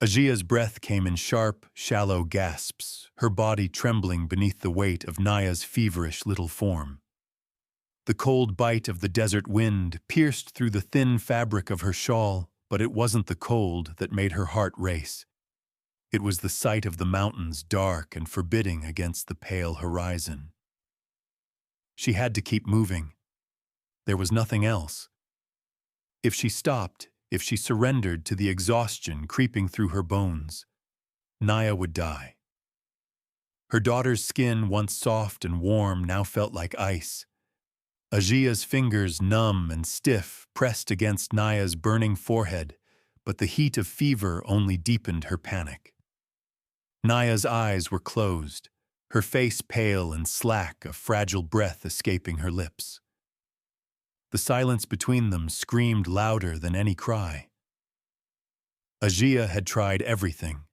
Ajia's breath came in sharp, shallow gasps, her body trembling beneath the weight of Naya's feverish little form. The cold bite of the desert wind pierced through the thin fabric of her shawl, but it wasn't the cold that made her heart race. It was the sight of the mountains dark and forbidding against the pale horizon. She had to keep moving. There was nothing else. If she stopped, if she surrendered to the exhaustion creeping through her bones, Naya would die. Her daughter's skin, once soft and warm, now felt like ice. Ajia's fingers, numb and stiff, pressed against Naya's burning forehead, but the heat of fever only deepened her panic. Naya's eyes were closed, her face pale and slack, a fragile breath escaping her lips. The silence between them screamed louder than any cry. Ajia had tried everything.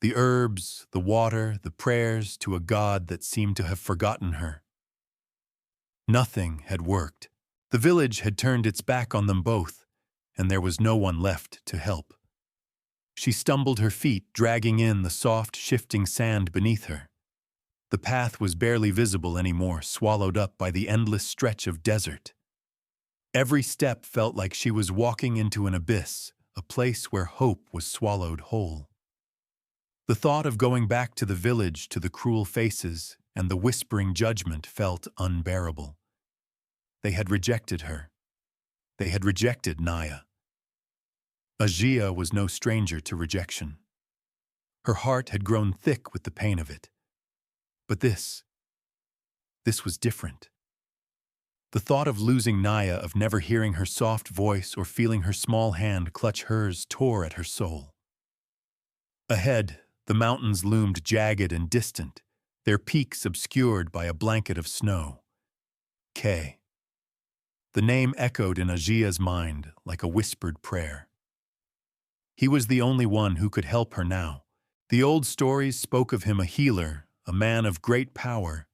The herbs, the water, the prayers to a god that seemed to have forgotten her. Nothing had worked. The village had turned its back on them both, and there was no one left to help. She stumbled her feet, dragging in the soft, shifting sand beneath her. The path was barely visible anymore, swallowed up by the endless stretch of desert. Every step felt like she was walking into an abyss, a place where hope was swallowed whole. The thought of going back to the village, to the cruel faces, and the whispering judgment felt unbearable. They had rejected her. They had rejected Naya. Ajia was no stranger to rejection. Her heart had grown thick with the pain of it. But this was different. The thought of losing Naya, of never hearing her soft voice or feeling her small hand clutch hers, tore at her soul. Ahead, the mountains loomed jagged and distant, their peaks obscured by a blanket of snow. K. The name echoed in Ajia's mind like a whispered prayer. He was the only one who could help her now. The old stories spoke of him a healer, a man of great power,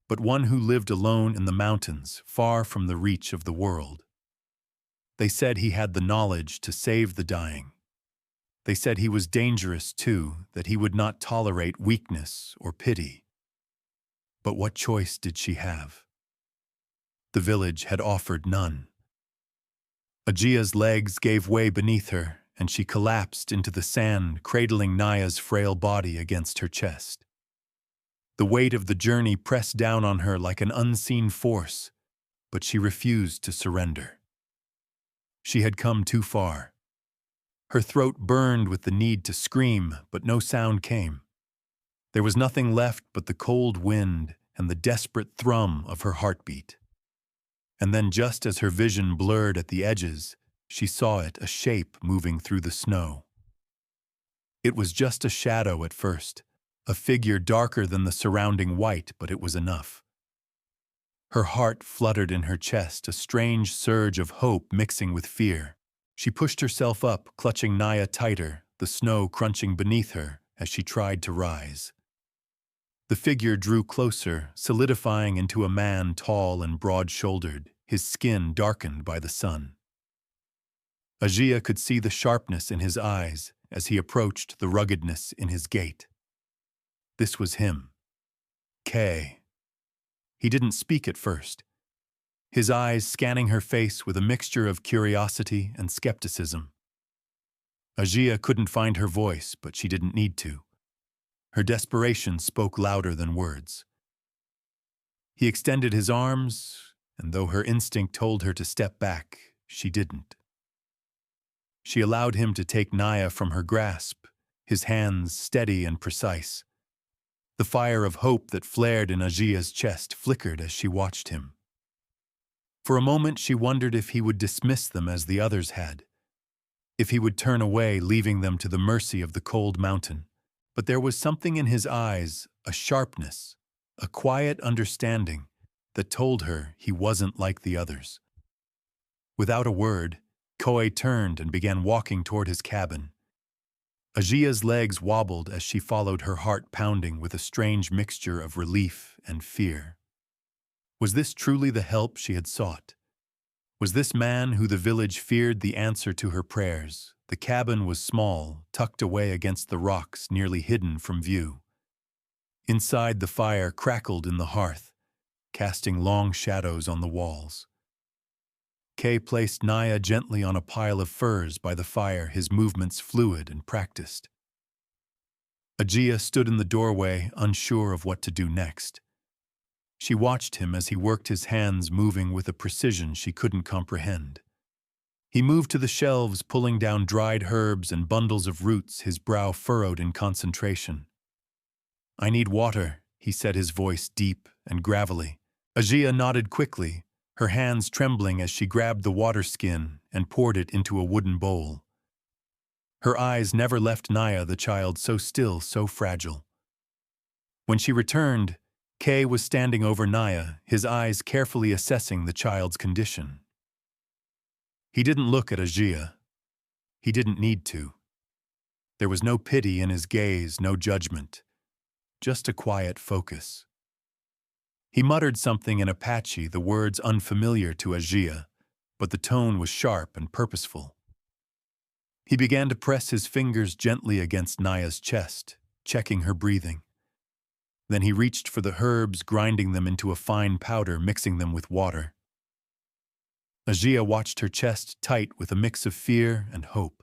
but one who lived alone in the mountains, far from the reach of the world. They said he had the knowledge to save the dying. They said he was dangerous too, that he would not tolerate weakness or pity. But what choice did she have? The village had offered none. Ajia's legs gave way beneath her, and she collapsed into the sand, cradling Naya's frail body against her chest. The weight of the journey pressed down on her like an unseen force, but she refused to surrender. She had come too far. Her throat burned with the need to scream, but no sound came. There was nothing left but the cold wind and the desperate thrum of her heartbeat. And then, just as her vision blurred at the edges, she saw it, a shape moving through the snow. It was just a shadow at first, a figure darker than the surrounding white, but it was enough. Her heart fluttered in her chest, a strange surge of hope mixing with fear. She pushed herself up, clutching Naya tighter, the snow crunching beneath her as she tried to rise. The figure drew closer, solidifying into a man tall and broad-shouldered, his skin darkened by the sun. Ajia could see the sharpness in his eyes as he approached, the ruggedness in his gait. This was him. Kay. He didn't speak at first, his eyes scanning her face with a mixture of curiosity and skepticism. Ajia couldn't find her voice, but she didn't need to. Her desperation spoke louder than words. He extended his arms, and though her instinct told her to step back, she didn't. She allowed him to take Naya from her grasp, his hands steady and precise. The fire of hope that flared in Ajia's chest flickered as she watched him. For a moment she wondered if he would dismiss them as the others had, if he would turn away, leaving them to the mercy of the cold mountain. But there was something in his eyes, a sharpness, a quiet understanding that told her he wasn't like the others. Without a word, Koi turned and began walking toward his cabin. Ajia's legs wobbled as she followed, her heart pounding with a strange mixture of relief and fear. Was this truly the help she had sought? Was this man who the village feared the answer to her prayers? The cabin was small, tucked away against the rocks, nearly hidden from view. Inside, the fire crackled in the hearth, casting long shadows on the walls. Kay placed Naya gently on a pile of furs by the fire, his movements fluid and practiced. Ajia stood in the doorway, unsure of what to do next. She watched him as he worked, his hands moving with a precision she couldn't comprehend. He moved to the shelves, pulling down dried herbs and bundles of roots, his brow furrowed in concentration. "I need water," he said, his voice deep and gravelly. Ajia nodded quickly, her hands trembling as she grabbed the water skin and poured it into a wooden bowl. Her eyes never left Naya, the child so still, so fragile. When she returned, Kay was standing over Naya, his eyes carefully assessing the child's condition. He didn't look at Ajia. He didn't need to. There was no pity in his gaze, no judgment, just a quiet focus. He muttered something in Apache, the words unfamiliar to Ajia, but the tone was sharp and purposeful. He began to press his fingers gently against Naya's chest, checking her breathing. Then he reached for the herbs, grinding them into a fine powder, mixing them with water. Ajia watched her chest tight with a mix of fear and hope.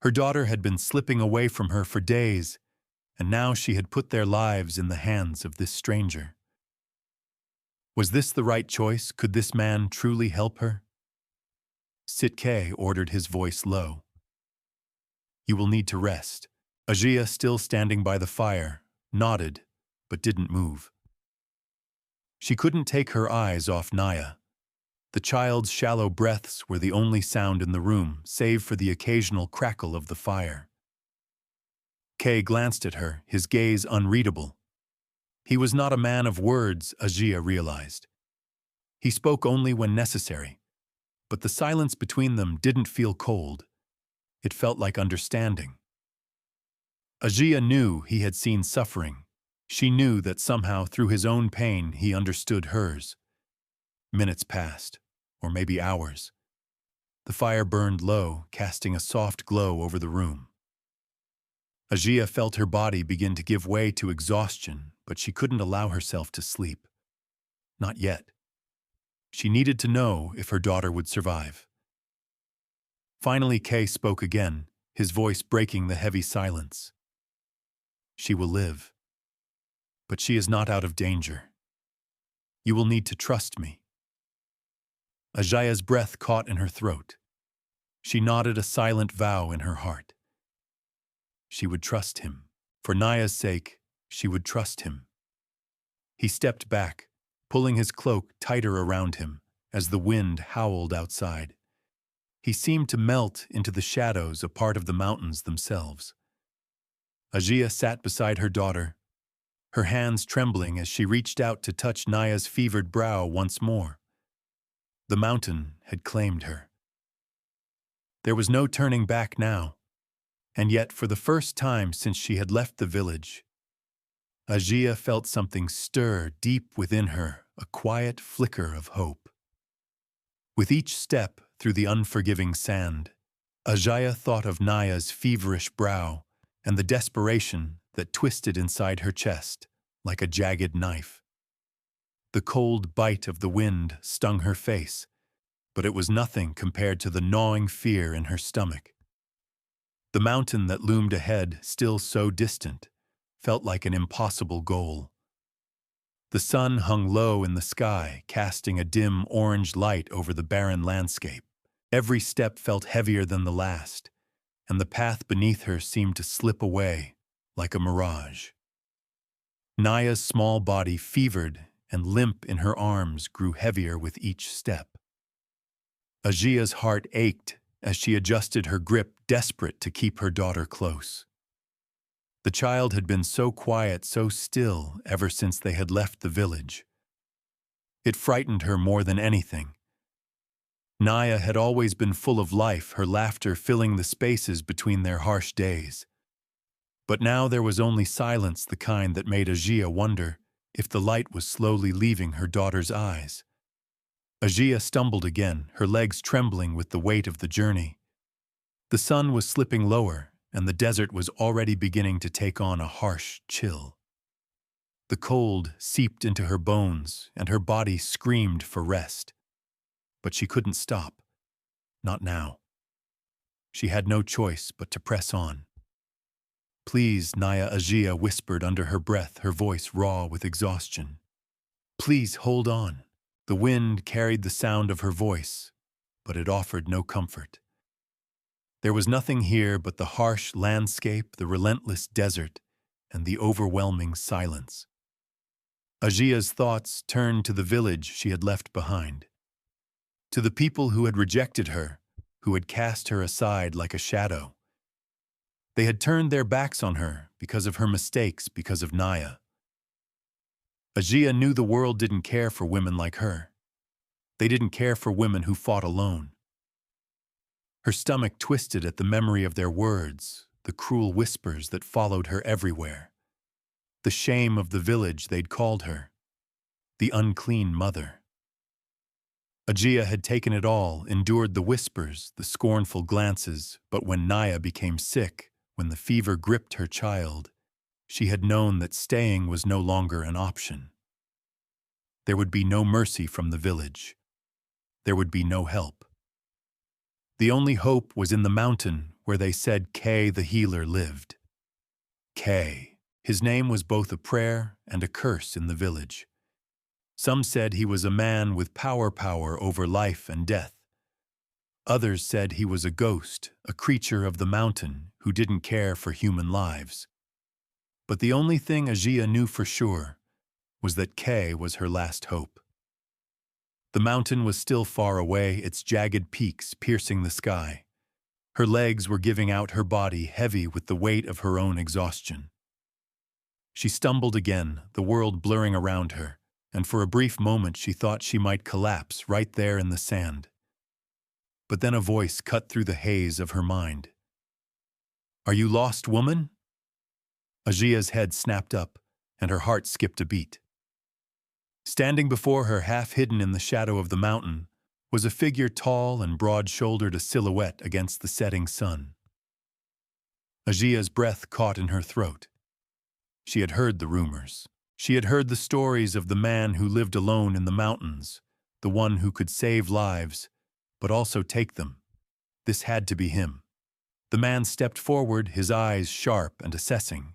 Her daughter had been slipping away from her for days, and now she had put their lives in the hands of this stranger. Was this the right choice? Could this man truly help her? Sitkay ordered, his voice low. "You will need to rest." Ajia, still standing by the fire, nodded, but didn't move. She couldn't take her eyes off Naya. The child's shallow breaths were the only sound in the room, save for the occasional crackle of the fire. Kay glanced at her, his gaze unreadable. He was not a man of words, Ajia realized. He spoke only when necessary, but the silence between them didn't feel cold. It felt like understanding. Ajia knew he had seen suffering. She knew that somehow, through his own pain, he understood hers. Minutes passed, or maybe hours. The fire burned low, casting a soft glow over the room. Ajia felt her body begin to give way to exhaustion, but she couldn't allow herself to sleep. Not yet. She needed to know if her daughter would survive. Finally, Kay spoke again, his voice breaking the heavy silence. "She will live. But she is not out of danger. You will need to trust me." Ajaya's breath caught in her throat. She nodded, a silent vow in her heart. She would trust him. For Naya's sake, she would trust him. He stepped back, pulling his cloak tighter around him as the wind howled outside. He seemed to melt into the shadows, a part of the mountains themselves. Ajia sat beside her daughter, her hands trembling as she reached out to touch Naya's fevered brow once more. The mountain had claimed her. There was no turning back now, and yet for the first time since she had left the village, Ajia felt something stir deep within her, a quiet flicker of hope. With each step through the unforgiving sand, Ajia thought of Naya's feverish brow and the desperation that twisted inside her chest like a jagged knife. The cold bite of the wind stung her face, but it was nothing compared to the gnawing fear in her stomach. The mountain that loomed ahead, still so distant, felt like an impossible goal. The sun hung low in the sky, casting a dim orange light over the barren landscape. Every step felt heavier than the last, and the path beneath her seemed to slip away like a mirage. Naya's small body fevered, and limp in her arms grew heavier with each step. Ajia's heart ached as she adjusted her grip, desperate to keep her daughter close. The child had been so quiet, so still, ever since they had left the village. It frightened her more than anything. Naya had always been full of life, her laughter filling the spaces between their harsh days. But now there was only silence, the kind that made Ajia wonder if the light was slowly leaving her daughter's eyes. Ajia stumbled again, her legs trembling with the weight of the journey. The sun was slipping lower, and the desert was already beginning to take on a harsh chill. The cold seeped into her bones, and her body screamed for rest. But she couldn't stop. Not now. She had no choice but to press on. "Please," Naya Ajia whispered under her breath, her voice raw with exhaustion. "Please hold on." The wind carried the sound of her voice, but it offered no comfort. There was nothing here but the harsh landscape, the relentless desert, and the overwhelming silence. Ajia's thoughts turned to the village she had left behind, to the people who had rejected her, who had cast her aside like a shadow. They had turned their backs on her because of her mistakes, because of Naya. Ajia knew the world didn't care for women like her. They didn't care for women who fought alone. Her stomach twisted at the memory of their words, the cruel whispers that followed her everywhere. The shame of the village they'd called her. The unclean mother. Ajia had taken it all, endured the whispers, the scornful glances, but when Naya became sick, when the fever gripped her child, she had known that staying was no longer an option. There would be no mercy from the village. There would be no help. The only hope was in the mountain where they said Kay the healer lived. Kay. His name was both a prayer and a curse in the village. Some said he was a man with power over life and death. Others said he was a ghost, a creature of the mountain who didn't care for human lives. But the only thing Ajia knew for sure was that Kay was her last hope. The mountain was still far away, its jagged peaks piercing the sky. Her legs were giving out, her body heavy with the weight of her own exhaustion. She stumbled again, the world blurring around her, and for a brief moment she thought she might collapse right there in the sand. But then a voice cut through the haze of her mind. "Are you lost, woman?" Ajia's head snapped up, and her heart skipped a beat. Standing before her, half hidden in the shadow of the mountain, was a figure tall and broad-shouldered, a silhouette against the setting sun. Ajia's breath caught in her throat. She had heard the rumors. She had heard the stories of the man who lived alone in the mountains, the one who could save lives, but also take them. This had to be him. The man stepped forward, his eyes sharp and assessing.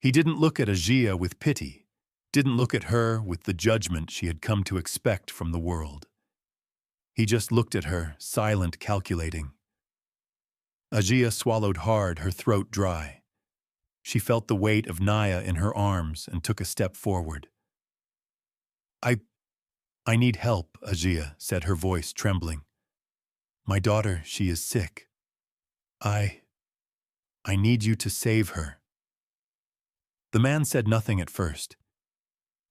He didn't look at Ajia with pity, didn't look at her with the judgment she had come to expect from the world. He just looked at her, silent, calculating. Ajia swallowed hard, her throat dry. She felt the weight of Naya in her arms and took a step forward. I need help," Ajia said, her voice trembling. "My daughter, she is sick. I need you to save her." The man said nothing at first.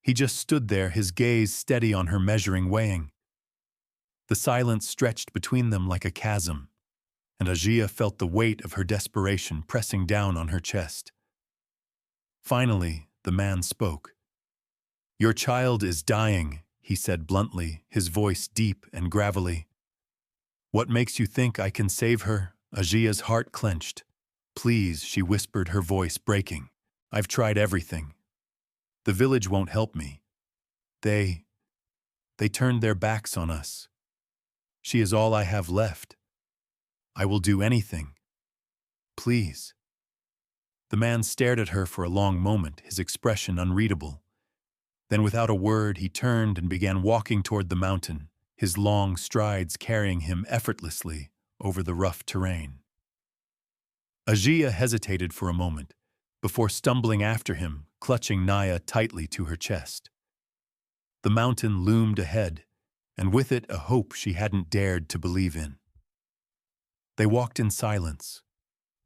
He just stood there, his gaze steady on her, measuring, weighing. The silence stretched between them like a chasm, and Ajia felt the weight of her desperation pressing down on her chest. Finally, the man spoke. "Your child is dying," he said bluntly, his voice deep and gravelly. "What makes you think I can save her?" Ajia's heart clenched. "Please," she whispered, her voice breaking. "I've tried everything. The village won't help me. They turned their backs on us. She is all I have left. I will do anything. Please." The man stared at her for a long moment, his expression unreadable. Then without a word, he turned and began walking toward the mountain, his long strides carrying him effortlessly over the rough terrain. Ajia hesitated for a moment, before stumbling after him, clutching Naya tightly to her chest. The mountain loomed ahead, and with it a hope she hadn't dared to believe in. They walked in silence,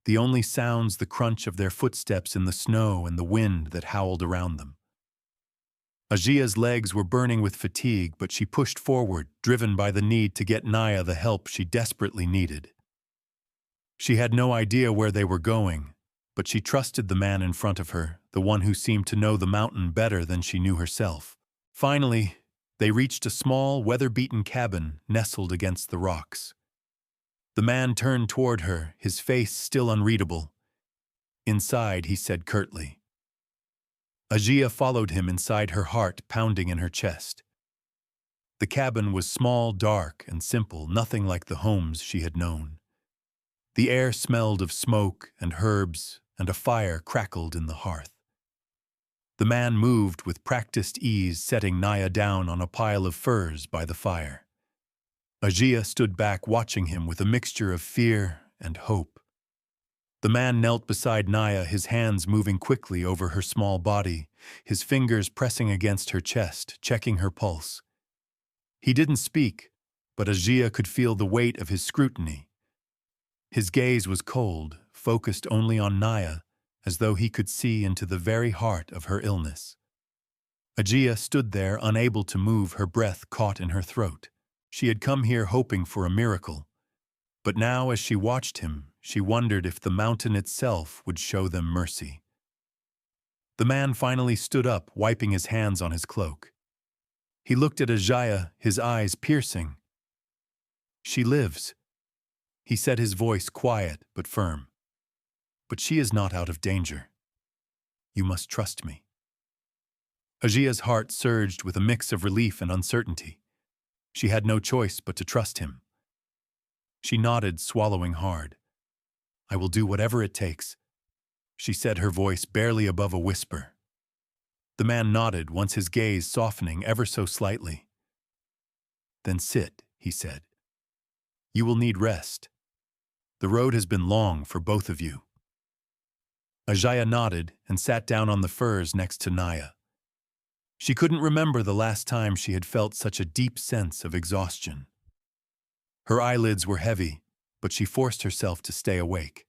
the only sounds the crunch of their footsteps in the snow and the wind that howled around them. Ajia's legs were burning with fatigue, but she pushed forward, driven by the need to get Naya the help she desperately needed. She had no idea where they were going, but she trusted the man in front of her, the one who seemed to know the mountain better than she knew herself. Finally, They reached a small, weather-beaten cabin nestled against the rocks. The man turned toward her, his face still unreadable. Inside, he said curtly. Ajia followed him inside, her heart pounding in her chest. The cabin was small, dark, and simple, nothing like the homes she had known. The air smelled of smoke and herbs, and a fire crackled in the hearth. The man moved with practiced ease, setting Naya down on a pile of furs by the fire. Ajia stood back, watching him with a mixture of fear and hope. The man knelt beside Naya, his hands moving quickly over her small body, his fingers pressing against her chest, checking her pulse. He didn't speak, but Ajia could feel the weight of his scrutiny. His gaze was cold, focused only on Naya, as though he could see into the very heart of her illness. Ajia stood there, unable to move, her breath caught in her throat. She had come here hoping for a miracle, but now as she watched him, she wondered if the mountain itself would show them mercy. The man finally stood up, wiping his hands on his cloak. He looked at Ajia, his eyes piercing. "She lives," he said, his voice quiet but firm. "But she is not out of danger. You must trust me." Ajia's heart surged with a mix of relief and uncertainty. She had no choice but to trust him. She nodded, swallowing hard. "I will do whatever it takes," she said, her voice barely above a whisper. The man nodded, once his gaze softening ever so slightly. "Then sit," he said. "You will need rest. The road has been long for both of you." Ajia nodded and sat down on the furs next to Naya. She couldn't remember the last time she had felt such a deep sense of exhaustion. Her eyelids were heavy, but she forced herself to stay awake.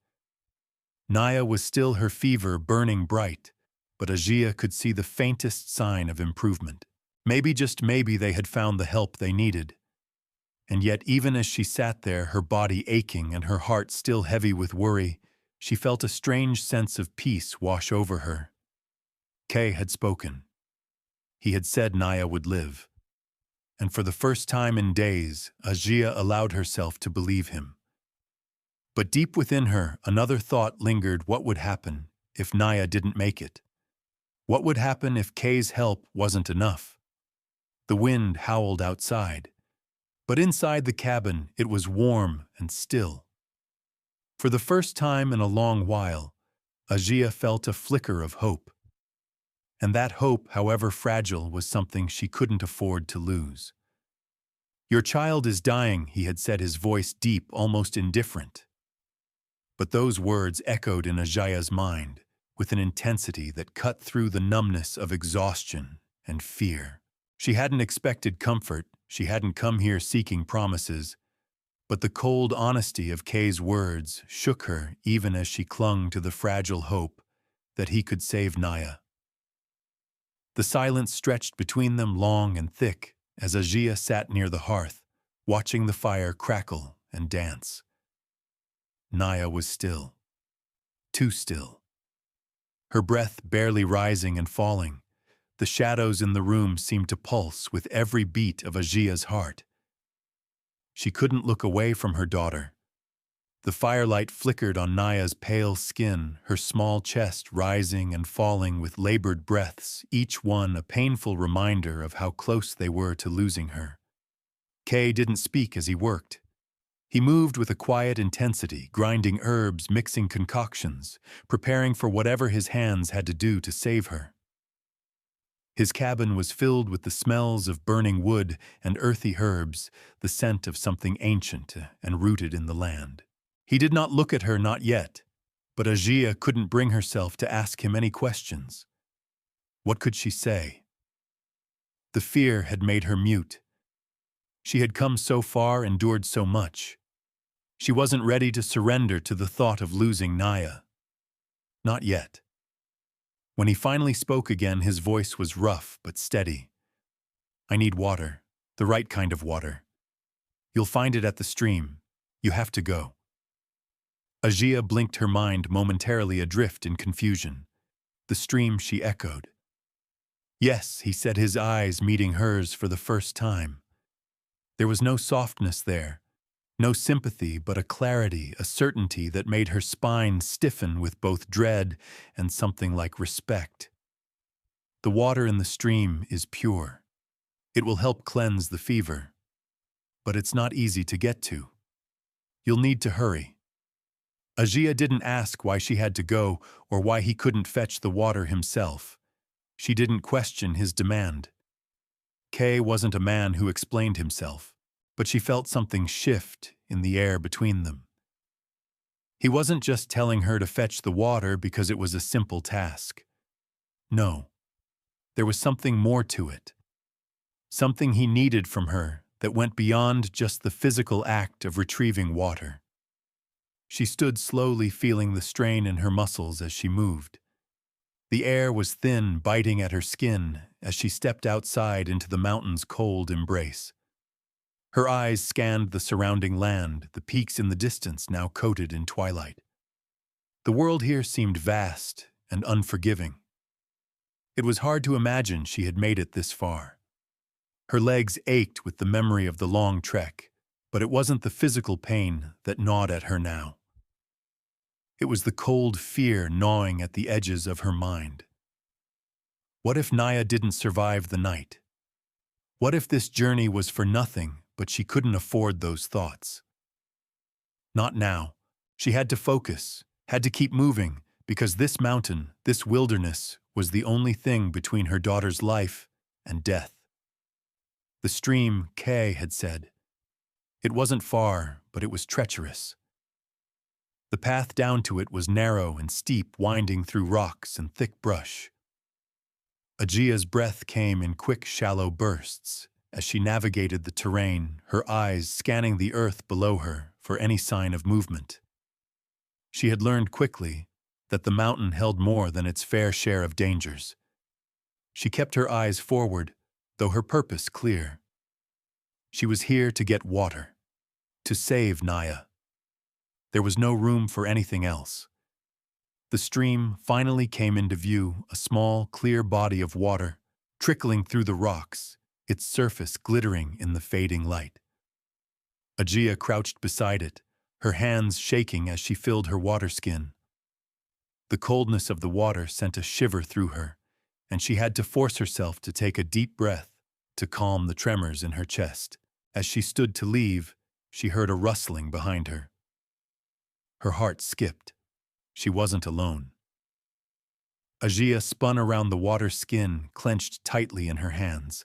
Naya was still, her fever burning bright, but Ajia could see the faintest sign of improvement. Maybe, just maybe, they had found the help they needed. And yet, even as she sat there, her body aching and her heart still heavy with worry, she felt a strange sense of peace wash over her. Kay had spoken. He had said Naya would live. And for the first time in days, Ajia allowed herself to believe him. But deep within her, another thought lingered. What would happen if Naya didn't make it? What would happen if Kay's help wasn't enough? The wind howled outside, but inside the cabin it was warm and still. For the first time in a long while, Ajia felt a flicker of hope. And that hope, however fragile, was something she couldn't afford to lose. "Your child is dying," he had said, his voice deep, almost indifferent. But those words echoed in Ajia's mind with an intensity that cut through the numbness of exhaustion and fear. She hadn't expected comfort, she hadn't come here seeking promises, but the cold honesty of Kay's words shook her even as she clung to the fragile hope that he could save Naya. The silence stretched between them, long and thick, as Ajia sat near the hearth, watching the fire crackle and dance. Naya was still. Too still. Her breath barely rising and falling. The shadows in the room seemed to pulse with every beat of Ajia's heart. She couldn't look away from her daughter. The firelight flickered on Naya's pale skin, her small chest rising and falling with labored breaths, each one a painful reminder of how close they were to losing her. Kay didn't speak as he worked. He moved with a quiet intensity, grinding herbs, mixing concoctions, preparing for whatever his hands had to do to save her. His cabin was filled with the smells of burning wood and earthy herbs, the scent of something ancient and rooted in the land. He did not look at her, not yet, but Ajia couldn't bring herself to ask him any questions. What could she say? The fear had made her mute. She had come so far, endured so much. She wasn't ready to surrender to the thought of losing Naya. Not yet. When he finally spoke again, his voice was rough but steady. "I need water, the right kind of water. You'll find it at the stream. You have to go." Ajia blinked, her mind momentarily adrift in confusion. The stream, she echoed. Yes, he said, his eyes meeting hers for the first time. There was no softness there, no sympathy, but a clarity, a certainty that made her spine stiffen with both dread and something like respect. The water in the stream is pure. It will help cleanse the fever. But it's not easy to get to. You'll need to hurry. Ajia didn't ask why she had to go or why he couldn't fetch the water himself. She didn't question his demand. Kay wasn't a man who explained himself, but she felt something shift in the air between them. He wasn't just telling her to fetch the water because it was a simple task. No, there was something more to it. Something he needed from her that went beyond just the physical act of retrieving water. She stood slowly, feeling the strain in her muscles as she moved. The air was thin, biting at her skin as she stepped outside into the mountain's cold embrace. Her eyes scanned the surrounding land, the peaks in the distance now coated in twilight. The world here seemed vast and unforgiving. It was hard to imagine she had made it this far. Her legs ached with the memory of the long trek, but it wasn't the physical pain that gnawed at her now. It was the cold fear gnawing at the edges of her mind. What if Naya didn't survive the night? What if this journey was for nothing, but she couldn't afford those thoughts? Not now. She had to focus, had to keep moving, because this mountain, this wilderness, was the only thing between her daughter's life and death. The stream, Kay had said. It wasn't far, but it was treacherous. The path down to it was narrow and steep, winding through rocks and thick brush. Ajia's breath came in quick, shallow bursts as she navigated the terrain, her eyes scanning the earth below her for any sign of movement. She had learned quickly that the mountain held more than its fair share of dangers. She kept her eyes forward, though her purpose clear. She was here to get water, to save Naya. There was no room for anything else. The stream finally came into view, a small, clear body of water, trickling through the rocks, its surface glittering in the fading light. Ajia crouched beside it, her hands shaking as she filled her water skin. The coldness of the water sent a shiver through her, and she had to force herself to take a deep breath to calm the tremors in her chest. As she stood to leave, she heard a rustling behind her. Her heart skipped. She wasn't alone. Ajia spun around the water skin, clenched tightly in her hands.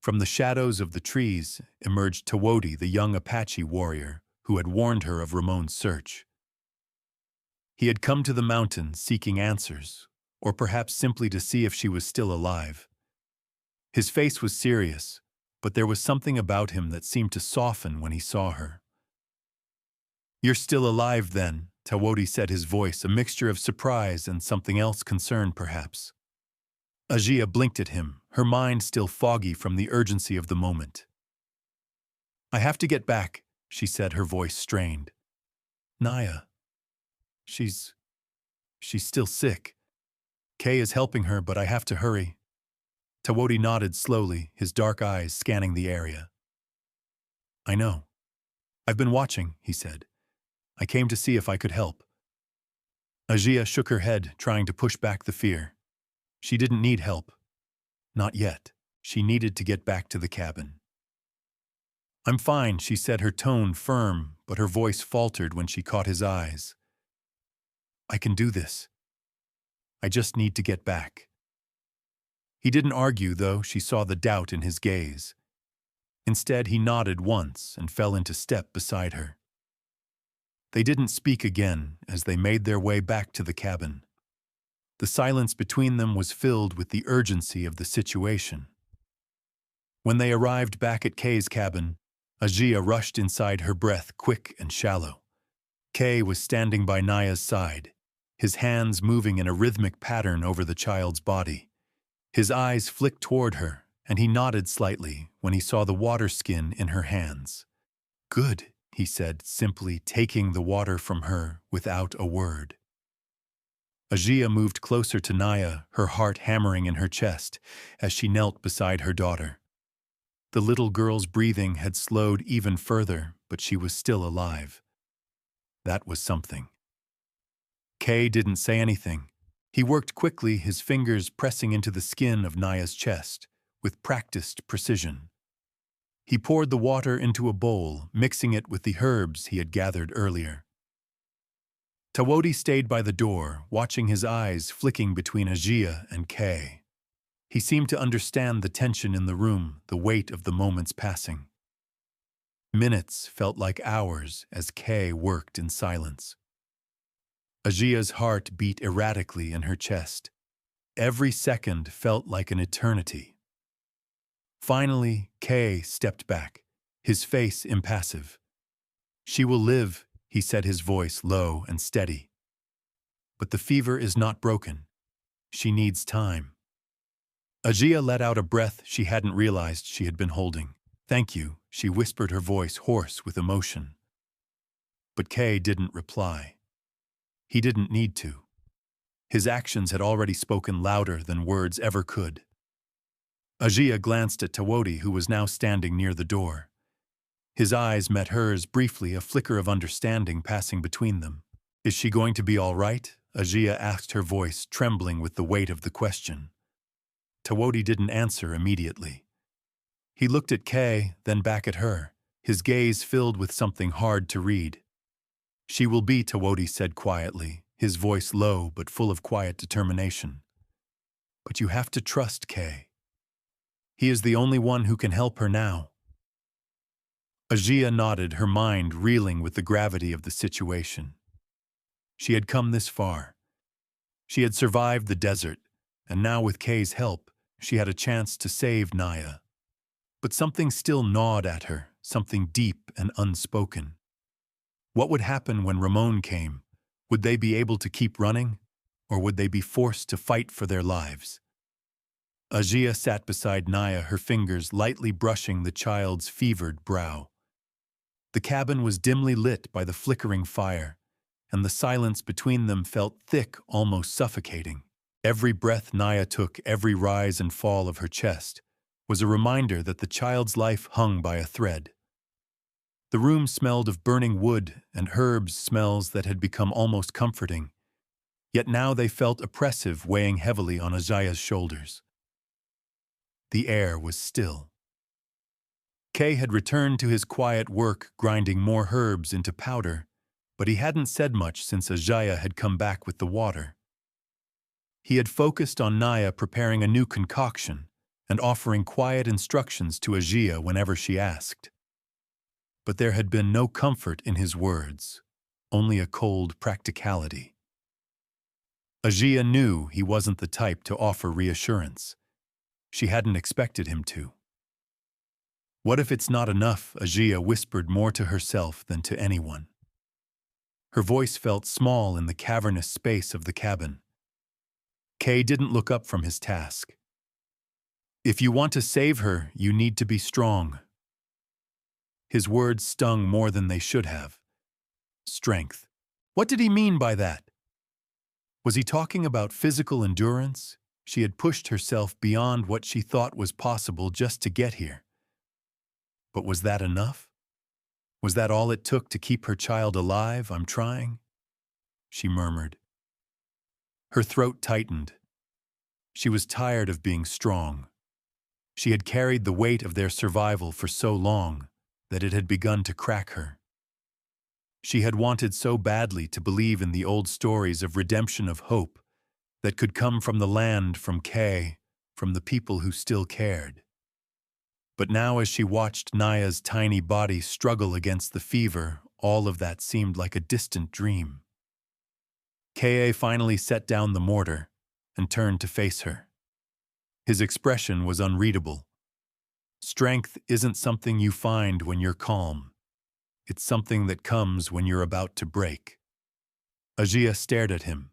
From the shadows of the trees emerged Tawodi, the young Apache warrior who had warned her of Ramon's search. He had come to the mountain seeking answers, or perhaps simply to see if she was still alive. His face was serious, but there was something about him that seemed to soften when he saw her. "You're still alive, then," Tawodi said, his voice a mixture of surprise and something else, concern perhaps. Ajia blinked at him, her mind still foggy from the urgency of the moment. "I have to get back," she said, her voice strained. "Naya. She's still sick. Kay is helping her, but I have to hurry." Tawodi nodded slowly, his dark eyes scanning the area. "I know. I've been watching," he said. "I came to see if I could help." Ajia shook her head, trying to push back the fear. She didn't need help. Not yet. She needed to get back to the cabin. "I'm fine," she said, her tone firm, but her voice faltered when she caught his eyes. "I can do this. I just need to get back." He didn't argue, though she saw the doubt in his gaze. Instead, he nodded once and fell into step beside her. They didn't speak again as they made their way back to the cabin. The silence between them was filled with the urgency of the situation. When they arrived back at Kay's cabin, Ajia rushed inside, her breath quick and shallow. Kay was standing by Naya's side, his hands moving in a rhythmic pattern over the child's body. His eyes flicked toward her, and he nodded slightly when he saw the water skin in her hands. "Good," he said, simply taking the water from her without a word. Ajia moved closer to Naya, her heart hammering in her chest, as she knelt beside her daughter. The little girl's breathing had slowed even further, but she was still alive. That was something. Kay didn't say anything. He worked quickly, his fingers pressing into the skin of Naya's chest, with practiced precision. He poured the water into a bowl, mixing it with the herbs he had gathered earlier. Tawodi stayed by the door, watching his eyes flicking between Ajia and Kay. He seemed to understand the tension in the room, the weight of the moments passing. Minutes felt like hours as Kay worked in silence. Ajia's heart beat erratically in her chest. Every second felt like an eternity. Finally, Kay stepped back, his face impassive. "She will live," he said, his voice low and steady. "But the fever is not broken. She needs time." Ajia let out a breath she hadn't realized she had been holding. "Thank you," she whispered, her voice hoarse with emotion. But Kay didn't reply. He didn't need to. His actions had already spoken louder than words ever could. Ajia glanced at Tawodi, who was now standing near the door. His eyes met hers briefly, a flicker of understanding passing between them. "Is she going to be all right?" Ajia asked, her voice trembling with the weight of the question. Tawodi didn't answer immediately. He looked at Kay, then back at her, his gaze filled with something hard to read. "She will be," Tawodi said quietly, his voice low but full of quiet determination. "But you have to trust Kay. He is the only one who can help her now." Ajia nodded, her mind reeling with the gravity of the situation. She had come this far. She had survived the desert, and now with Kay's help, she had a chance to save Naya. But something still gnawed at her, something deep and unspoken. What would happen when Ramon came? Would they be able to keep running, or would they be forced to fight for their lives? Ajia sat beside Naya, her fingers lightly brushing the child's fevered brow. The cabin was dimly lit by the flickering fire, and the silence between them felt thick, almost suffocating. Every breath Naya took, every rise and fall of her chest, was a reminder that the child's life hung by a thread. The room smelled of burning wood and herbs, smells that had become almost comforting, yet now they felt oppressive, weighing heavily on Ajaya's shoulders. The air was still. Kay had returned to his quiet work, grinding more herbs into powder, but he hadn't said much since Ajaya had come back with the water. He had focused on Naya preparing a new concoction and offering quiet instructions to Ajia whenever she asked. But there had been no comfort in his words, only a cold practicality. Ajia knew he wasn't the type to offer reassurance. She hadn't expected him to. "What if it's not enough?" Ajia whispered, more to herself than to anyone. Her voice felt small in the cavernous space of the cabin. Kay didn't look up from his task. "If you want to save her, you need to be strong." His words stung more than they should have. Strength. What did he mean by that? Was he talking about physical endurance? She had pushed herself beyond what she thought was possible just to get here. But was that enough? Was that all it took to keep her child alive? "I'm trying," she murmured. Her throat tightened. She was tired of being strong. She had carried the weight of their survival for so long that it had begun to crack her. She had wanted so badly to believe in the old stories of redemption, of hope that could come from the land, from Kay, from the people who still cared. But now, as she watched Naya's tiny body struggle against the fever, all of that seemed like a distant dream. Kay finally set down the mortar and turned to face her. His expression was unreadable. Strength isn't something you find when you're calm. It's something that comes when you're about to break. Ajia stared at him.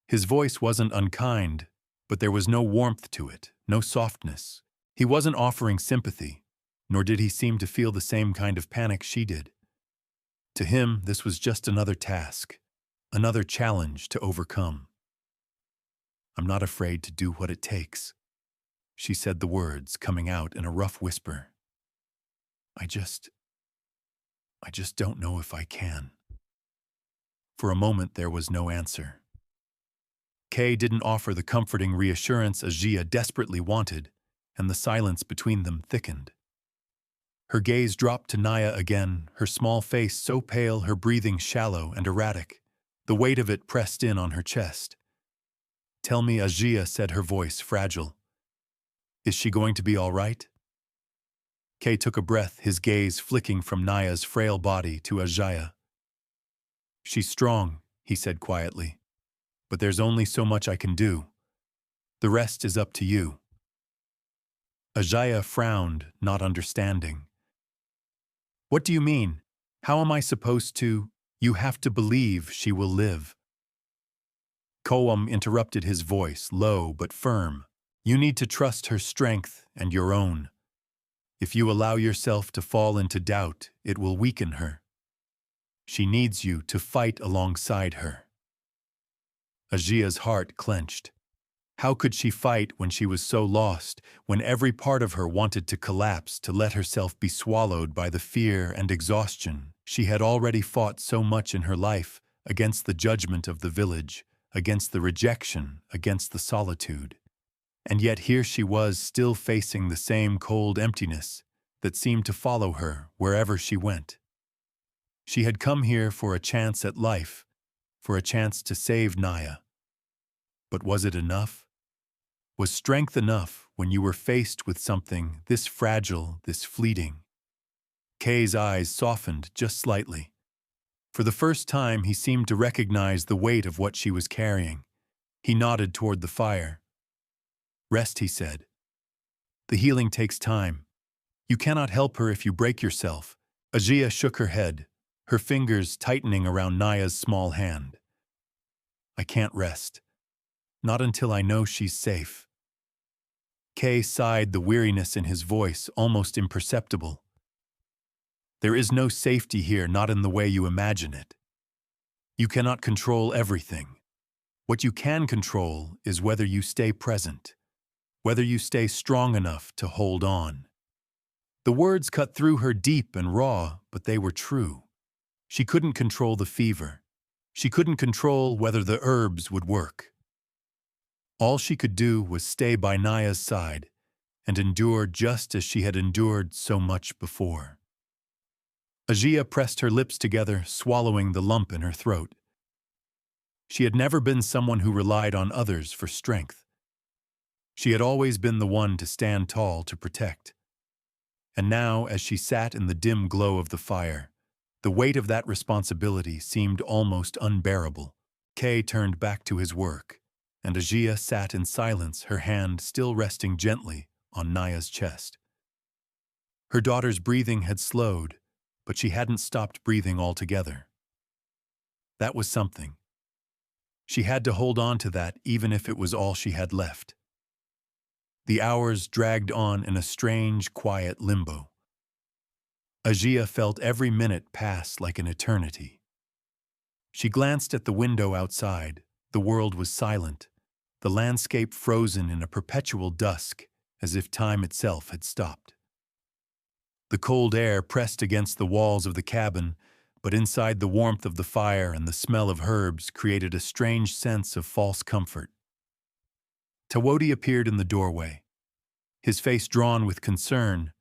His voice wasn't unkind, but there was no warmth to it, no softness. He wasn't offering sympathy, nor did he seem to feel the same kind of panic she did. To him, this was just another task, another challenge to overcome. I'm not afraid to do what it takes. She said the words, coming out in a rough whisper. I just don't know if I can. For a moment there was no answer. Kay didn't offer the comforting reassurance Ajia desperately wanted, and the silence between them thickened. Her gaze dropped to Naya again, her small face so pale, her breathing shallow and erratic. The weight of it pressed in on her chest. Tell me, Ajia, said her voice fragile. Is she going to be all right? Kay took a breath, his gaze flicking from Naya's frail body to Ajia. She's strong, he said quietly. But there's only so much I can do. The rest is up to you. Ajia frowned, not understanding. What do you mean? How am I supposed to? You have to believe she will live. Koam interrupted his voice, low but firm. You need to trust her strength and your own. If you allow yourself to fall into doubt, it will weaken her. She needs you to fight alongside her. Ajia's heart clenched. How could she fight when she was so lost, when every part of her wanted to collapse, to let herself be swallowed by the fear and exhaustion? She had already fought so much in her life, against the judgment of the village, against the rejection, against the solitude. And yet here she was, still facing the same cold emptiness that seemed to follow her wherever she went. She had come here for a chance at life, for a chance to save Naya. But was it enough? Was strength enough when you were faced with something this fragile, this fleeting? Kay's eyes softened just slightly. For the first time, he seemed to recognize the weight of what she was carrying. He nodded toward the fire. Rest, he said. The healing takes time. You cannot help her if you break yourself. Ajia shook her head, her fingers tightening around Naya's small hand. I can't rest. Not until I know she's safe. Kay sighed, the weariness in his voice almost imperceptible. There is no safety here, not in the way you imagine it. You cannot control everything. What you can control is whether you stay present, whether you stay strong enough to hold on. The words cut through her deep and raw, but they were true. She couldn't control the fever. She couldn't control whether the herbs would work. All she could do was stay by Naya's side and endure just as she had endured so much before. Ajia pressed her lips together, swallowing the lump in her throat. She had never been someone who relied on others for strength. She had always been the one to stand tall, to protect. And now, as she sat in the dim glow of the fire, the weight of that responsibility seemed almost unbearable. Kay turned back to his work, and Ajia sat in silence, her hand still resting gently on Naya's chest. Her daughter's breathing had slowed, but she hadn't stopped breathing altogether. That was something. She had to hold on to that, even if it was all she had left. The hours dragged on in a strange, quiet limbo. Ajia felt every minute pass like an eternity. She glanced at the window outside. The world was silent, the landscape frozen in a perpetual dusk, as if time itself had stopped. The cold air pressed against the walls of the cabin, but inside the warmth of the fire and the smell of herbs created a strange sense of false comfort. Tawodi appeared in the doorway, his face drawn with concern,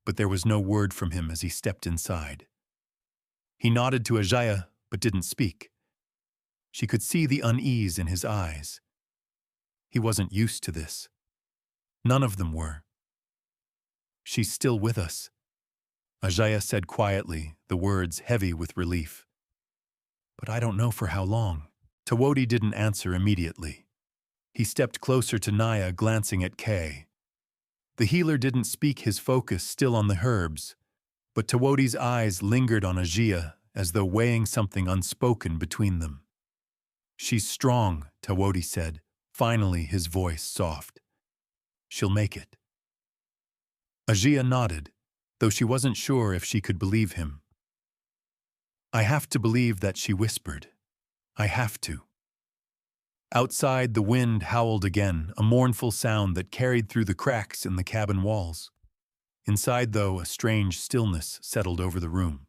but there was no word from him as he stepped inside. He nodded to Ajia, but didn't speak. She could see the unease in his eyes. He wasn't used to this. None of them were. She's still with us, Ajia said quietly, the words heavy with relief. But I don't know for how long. Tawodi didn't answer immediately. He stepped closer to Naya, glancing at Kay. The healer didn't speak, his focus still on the herbs, but Tawodi's eyes lingered on Ajia as though weighing something unspoken between them. She's strong, Tawodi said, finally his voice soft. She'll make it. Ajia nodded, though she wasn't sure if she could believe him. I have to believe that, she whispered. I have to. Outside, the wind howled again, a mournful sound that carried through the cracks in the cabin walls. Inside, though, a strange stillness settled over the room.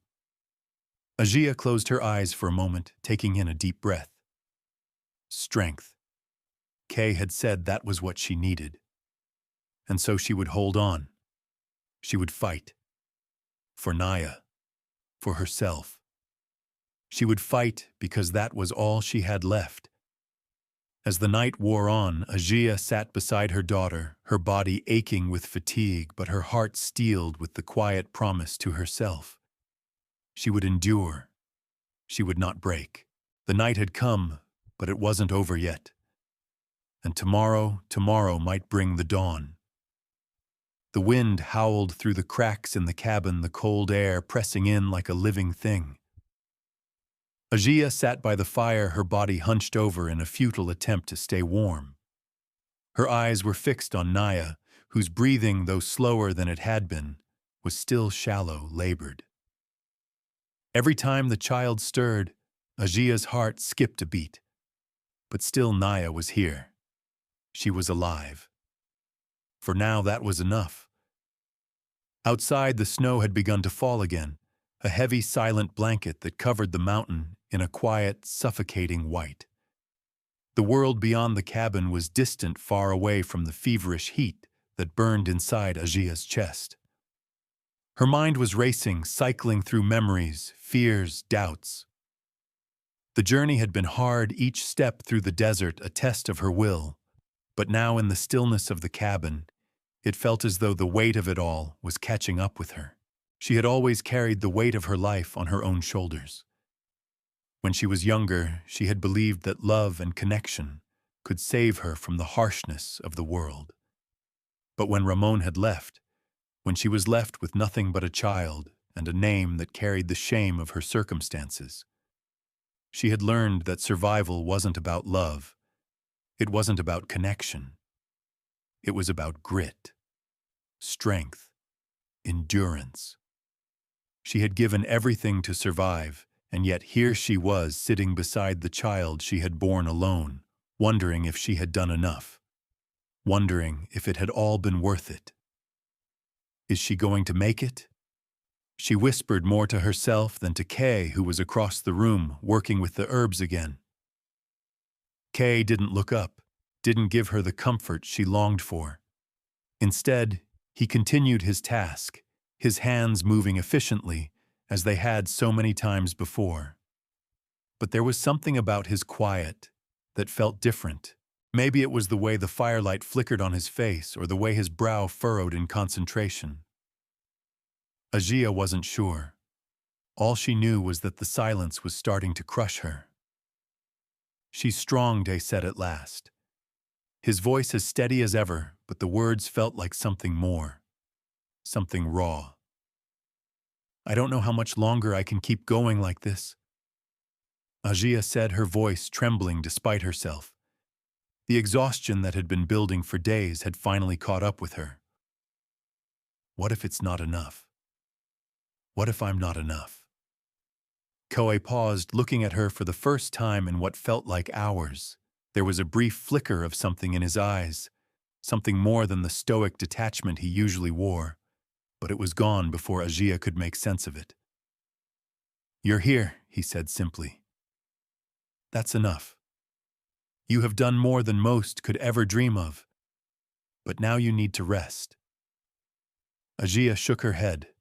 Ajia closed her eyes for a moment, taking in a deep breath. Strength. Kay had said that was what she needed. And so she would hold on. She would fight. For Naya. For herself. She would fight because that was all she had left. As the night wore on, Ajia sat beside her daughter, her body aching with fatigue but her heart steeled with the quiet promise to herself. She would endure. She would not break. The night had come, but it wasn't over yet. And tomorrow might bring the dawn. The wind howled through the cracks in the cabin, the cold air pressing in like a living thing. Ajia sat by the fire, her body hunched over in a futile attempt to stay warm. Her eyes were fixed on Naya, whose breathing, though slower than it had been, was still shallow, labored. Every time the child stirred, Ajia's heart skipped a beat. But still Naya was here. She was alive. For now that was enough. Outside, the snow had begun to fall again, a heavy, silent blanket that covered the mountain in a quiet, suffocating white. The world beyond the cabin was distant, far away from the feverish heat that burned inside Ajia's chest. Her mind was racing, cycling through memories, fears, doubts. The journey had been hard, each step through the desert a test of her will, but now in the stillness of the cabin, it felt as though the weight of it all was catching up with her. She had always carried the weight of her life on her own shoulders. When she was younger, she had believed that love and connection could save her from the harshness of the world. But when Ramon had left, when she was left with nothing but a child and a name that carried the shame of her circumstances, she had learned that survival wasn't about love. It wasn't about connection. It was about grit, strength, endurance. She had given everything to survive, and yet here she was sitting beside the child she had borne alone, wondering if she had done enough, wondering if it had all been worth it. Is she going to make it? She whispered more to herself than to Kay, who was across the room, working with the herbs again. Kay didn't look up, didn't give her the comfort she longed for. Instead, he continued his task, his hands moving efficiently, as they had so many times before. But there was something about his quiet that felt different. Maybe it was the way the firelight flickered on his face or the way his brow furrowed in concentration. Ajia wasn't sure. All she knew was that the silence was starting to crush her. "She's strong," Day said at last. His voice as steady as ever, but the words felt like something more. Something raw. "I don't know how much longer I can keep going like this," Ajia said, her voice trembling despite herself. The exhaustion that had been building for days had finally caught up with her. What if it's not enough? What if I'm not enough? Koe paused, looking at her for the first time in what felt like hours. There was a brief flicker of something in his eyes, something more than the stoic detachment he usually wore, but it was gone before Ajia could make sense of it. "You're here," he said simply. "That's enough. You have done more than most could ever dream of, but now you need to rest." Ajia shook her head,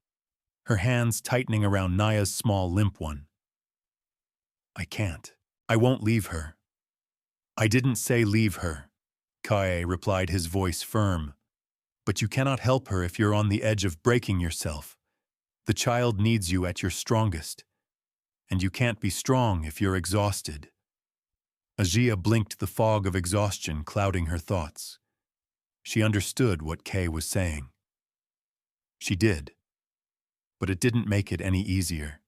her hands tightening around Naya's small, limp one. "I can't. I won't leave her." "I didn't say leave her," Kae replied, his voice firm. "But you cannot help her if you're on the edge of breaking yourself. The child needs you at your strongest, and you can't be strong if you're exhausted." Ajia blinked, the fog of exhaustion clouding her thoughts. She understood what Kay was saying. She did. But it didn't make it any easier.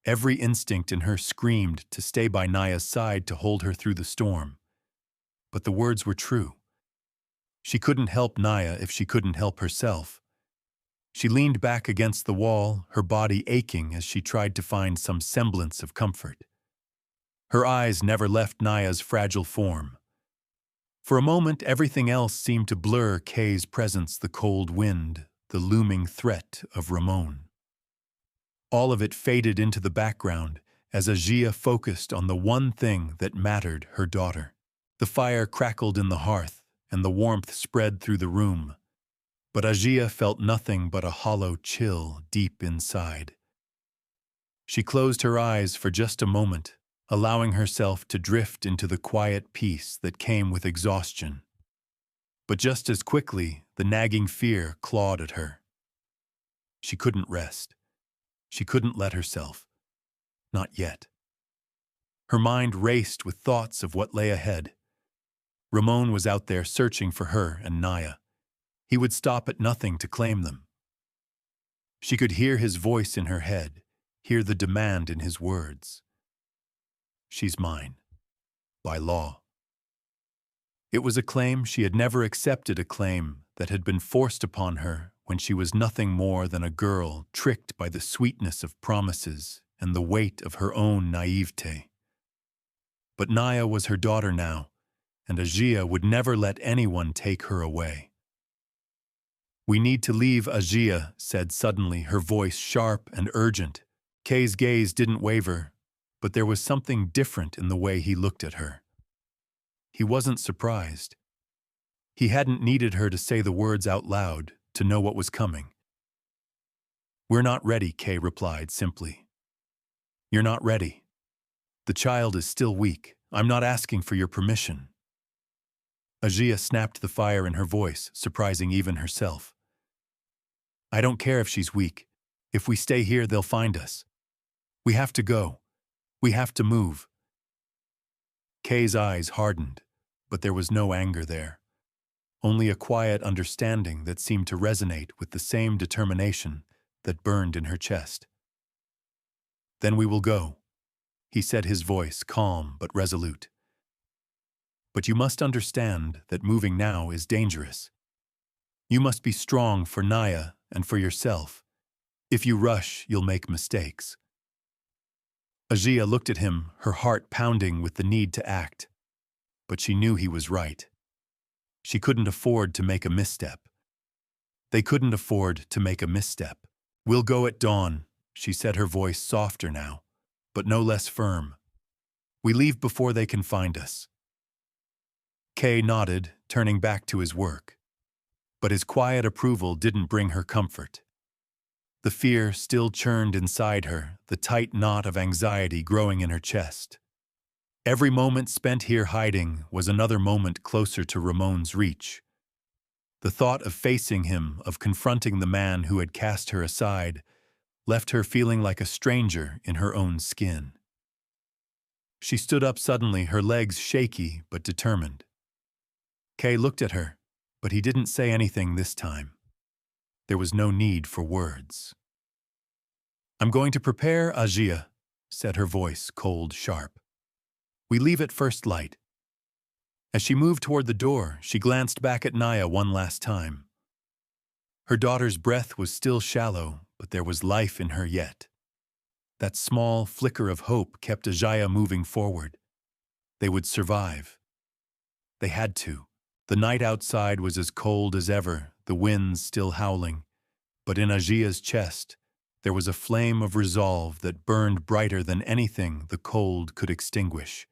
Every instinct in her screamed to stay by Naya's side, to hold her through the storm. But the words were true. She couldn't help Naya if she couldn't help herself. She leaned back against the wall, her body aching as she tried to find some semblance of comfort. Her eyes never left Naya's fragile form. For a moment, everything else seemed to blur Kay's presence, the cold wind, the looming threat of Ramon. All of it faded into the background as Ajia focused on the one thing that mattered, her daughter. The fire crackled in the hearth, and the warmth spread through the room. But Ajia felt nothing but a hollow chill deep inside. She closed her eyes for just a moment, allowing herself to drift into the quiet peace that came with exhaustion. But just as quickly, the nagging fear clawed at her. She couldn't rest. She couldn't let herself. Not yet. Her mind raced with thoughts of what lay ahead. Ramon was out there searching for her and Naya. He would stop at nothing to claim them. She could hear his voice in her head, hear the demand in his words. She's mine. By law. It was a claim she had never accepted, a claim that had been forced upon her when she was nothing more than a girl tricked by the sweetness of promises and the weight of her own naivete. But Naya was her daughter now, and Ajia would never let anyone take her away. "We need to leave," Ajia said suddenly, her voice sharp and urgent. Kay's gaze didn't waver, but there was something different in the way he looked at her. He wasn't surprised. He hadn't needed her to say the words out loud to know what was coming. "We're not ready," Kay replied simply. "You're not ready. The child is still weak. I'm not asking for your permission." Ajia snapped the fire in her voice, surprising even herself. "I don't care if she's weak. If we stay here, they'll find us. We have to go. We have to move." Kay's eyes hardened, but there was no anger there. Only a quiet understanding that seemed to resonate with the same determination that burned in her chest. "Then we will go," he said, his voice calm but resolute. "But you must understand that moving now is dangerous. You must be strong for Naya and for yourself. If you rush, you'll make mistakes." Ajia looked at him, her heart pounding with the need to act. But she knew he was right. She couldn't afford to make a misstep. They couldn't afford to make a misstep. "We'll go at dawn," she said, her voice softer now, but no less firm. "We leave before they can find us." Kay nodded, turning back to his work. But his quiet approval didn't bring her comfort. The fear still churned inside her, the tight knot of anxiety growing in her chest. Every moment spent here hiding was another moment closer to Ramon's reach. The thought of facing him, of confronting the man who had cast her aside, left her feeling like a stranger in her own skin. She stood up suddenly, her legs shaky but determined. Kay looked at her, but he didn't say anything this time. There was no need for words. "I'm going to prepare, Ajia," said her voice, cold, sharp. "We leave at first light." As she moved toward the door, she glanced back at Naya one last time. Her daughter's breath was still shallow, but there was life in her yet. That small flicker of hope kept Ajia moving forward. They would survive. They had to. The night outside was as cold as ever, the winds still howling, but in Ajia's chest there was a flame of resolve that burned brighter than anything the cold could extinguish.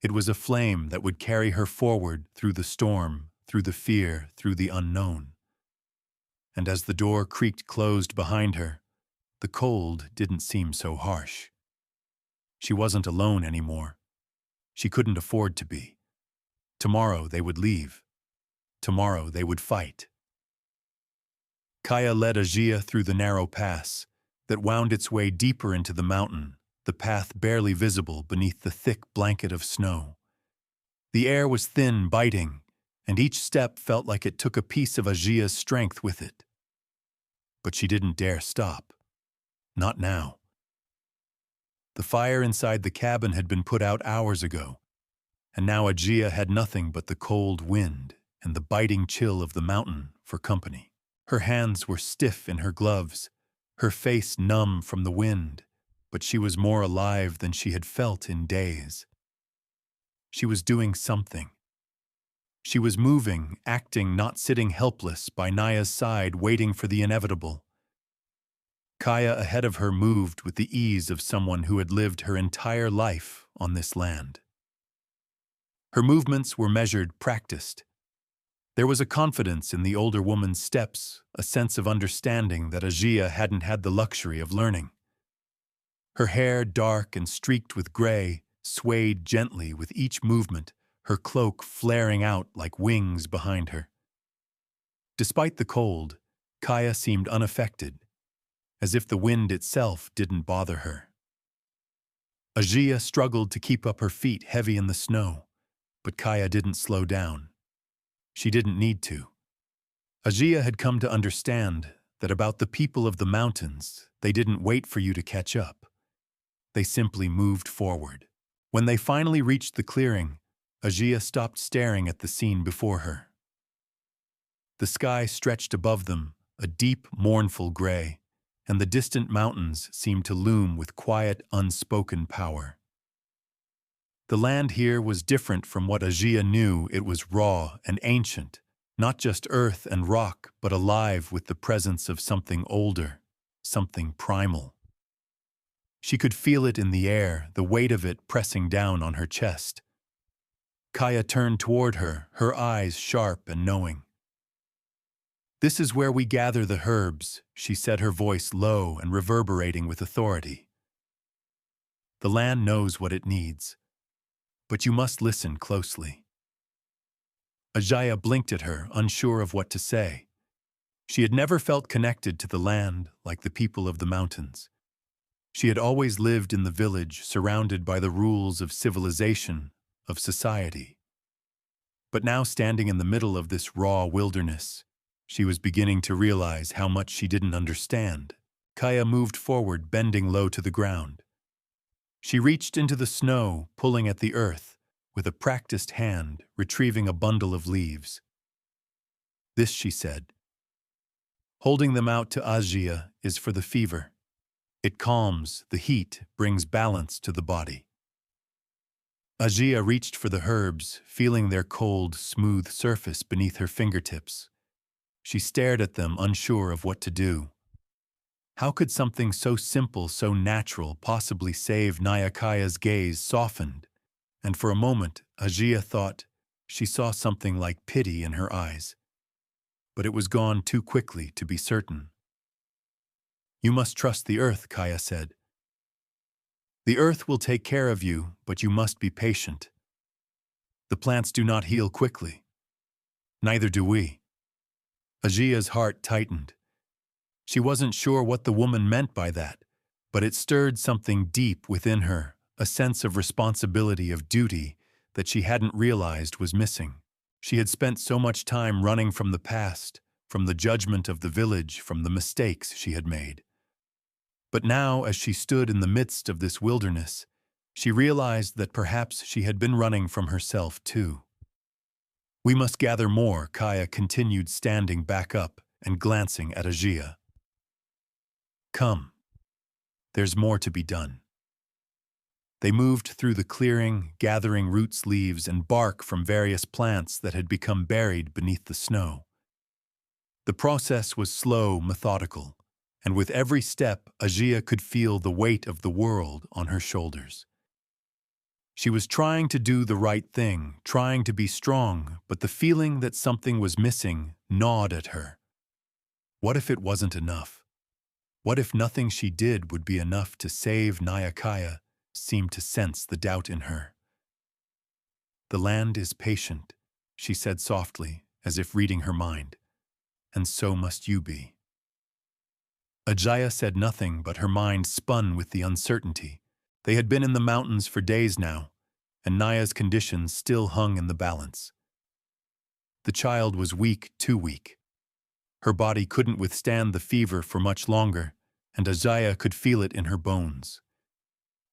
It was a flame that would carry her forward through the storm, through the fear, through the unknown. And as the door creaked closed behind her, the cold didn't seem so harsh. She wasn't alone anymore. She couldn't afford to be. Tomorrow they would leave. Tomorrow they would fight. Kaya led Ajia through the narrow pass that wound its way deeper into the mountain, the path barely visible beneath the thick blanket of snow. The air was thin, biting, and each step felt like it took a piece of Ajia's strength with it. But she didn't dare stop. Not now. The fire inside the cabin had been put out hours ago, and now Ajia had nothing but the cold wind and the biting chill of the mountain for company. Her hands were stiff in her gloves, her face numb from the wind, but she was more alive than she had felt in days. She was doing something. She was moving, acting, not sitting helpless by Naya's side, waiting for the inevitable. Kaya ahead of her moved with the ease of someone who had lived her entire life on this land. Her movements were measured, practiced. There was a confidence in the older woman's steps, a sense of understanding that Ajia hadn't had the luxury of learning. Her hair, dark and streaked with gray, swayed gently with each movement, her cloak flaring out like wings behind her. Despite the cold, Kaya seemed unaffected, as if the wind itself didn't bother her. Ajia struggled to keep up her feet heavy in the snow, but Kaya didn't slow down. She didn't need to. Ajia had come to understand that about the people of the mountains, they didn't wait for you to catch up. They simply moved forward. When they finally reached the clearing, Ajia stopped staring at the scene before her. The sky stretched above them, a deep, mournful gray, and the distant mountains seemed to loom with quiet, unspoken power. The land here was different from what Ajia knew. It was raw and ancient, not just earth and rock, but alive with the presence of something older, something primal. She could feel it in the air, the weight of it pressing down on her chest. Kaya turned toward her, her eyes sharp and knowing. "This is where we gather the herbs," she said, her voice low and reverberating with authority. "The land knows what it needs, but you must listen closely." Ajia blinked at her, unsure of what to say. She had never felt connected to the land like the people of the mountains. She had always lived in the village, surrounded by the rules of civilization, of society. But now, standing in the middle of this raw wilderness, she was beginning to realize how much she didn't understand. Kaya moved forward, bending low to the ground. She reached into the snow, pulling at the earth, with a practiced hand, retrieving a bundle of leaves. "This," she said, holding them out to Ajia, "is for the fever. It calms, the heat brings balance to the body." Ajia reached for the herbs, feeling their cold, smooth surface beneath her fingertips. She stared at them, unsure of what to do. How could something so simple, so natural, possibly save Naya? Kaya's gaze softened, and for a moment, Ajia thought she saw something like pity in her eyes. But it was gone too quickly to be certain. "You must trust the earth," Kaya said. "The earth will take care of you, but you must be patient. The plants do not heal quickly. Neither do we." Ajia's heart tightened. She wasn't sure what the woman meant by that, but it stirred something deep within her, a sense of responsibility, of duty, that she hadn't realized was missing. She had spent so much time running from the past, from the judgment of the village, from the mistakes she had made. But now, as she stood in the midst of this wilderness, she realized that perhaps she had been running from herself too. "We must gather more," Kaya continued, standing back up and glancing at Ajia. "Come. There's more to be done." They moved through the clearing, gathering roots, leaves, and bark from various plants that had become buried beneath the snow. The process was slow, methodical, and with every step, Ajia could feel the weight of the world on her shoulders. She was trying to do the right thing, trying to be strong, but the feeling that something was missing gnawed at her. What if it wasn't enough? What if nothing she did would be enough to save Naya? Kaya seemed to sense the doubt in her. "The land is patient," she said softly, as if reading her mind, "and so must you be." Ajia said nothing, but her mind spun with the uncertainty. They had been in the mountains for days now, and Naya's condition still hung in the balance. The child was weak, too weak. Her body couldn't withstand the fever for much longer, and Ajia could feel it in her bones.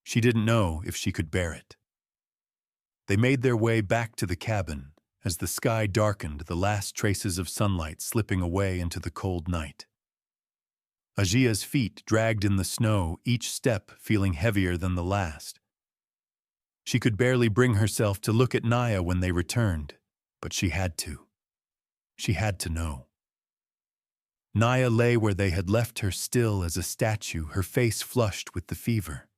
She didn't know if she could bear it. They made their way back to the cabin, as the sky darkened, the last traces of sunlight slipping away into the cold night. Ajia's feet dragged in the snow, each step feeling heavier than the last. She could barely bring herself to look at Naya when they returned, but she had to. She had to know. Naya lay where they had left her, still as a statue, her face flushed with the fever.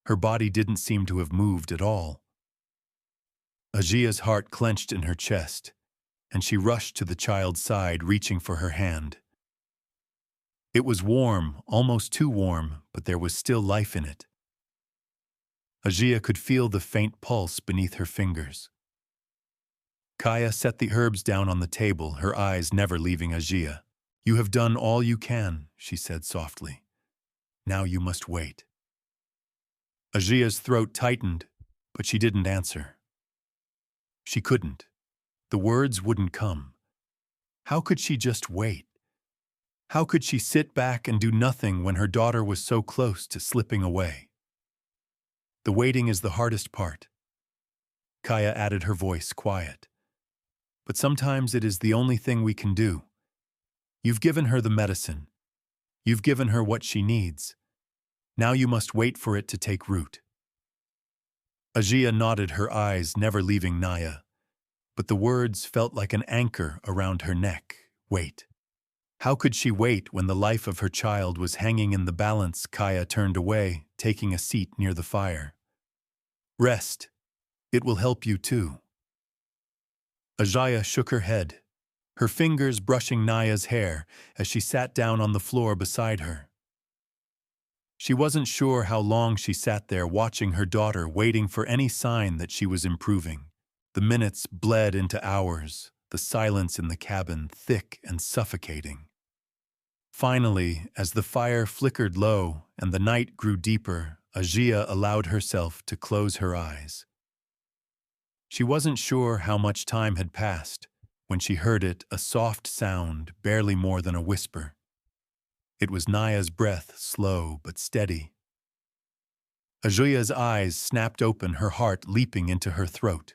Her body didn't seem to have moved at all. Ajia's heart clenched in her chest, and she rushed to the child's side, reaching for her hand. It was warm, almost too warm, but there was still life in it. Ajia could feel the faint pulse beneath her fingers. Kaya set the herbs down on the table, her eyes never leaving Ajia. "You have done all you can," she said softly. "Now you must wait." Ajia's throat tightened, but she didn't answer. She couldn't. The words wouldn't come. How could she just wait? How could she sit back and do nothing when her daughter was so close to slipping away? "The waiting is the hardest part." Kaya added, her voice quiet. "But sometimes it is the only thing we can do. You've given her the medicine. You've given her what she needs. Now you must wait for it to take root." Ajia nodded, her eyes never leaving Naya, but the words felt like an anchor around her neck. Wait. How could she wait when the life of her child was hanging in the balance? Kaya turned away, taking a seat near the fire. "Rest. It will help you too." Ajia shook her head, her fingers brushing Naya's hair as she sat down on the floor beside her. She wasn't sure how long she sat there, watching her daughter, waiting for any sign that she was improving. The minutes bled into hours, the silence in the cabin thick and suffocating. Finally, as the fire flickered low and the night grew deeper, Ajia allowed herself to close her eyes. She wasn't sure how much time had passed when she heard it, a soft sound, barely more than a whisper. It was Naya's breath, slow but steady. Ajia's eyes snapped open, her heart leaping into her throat.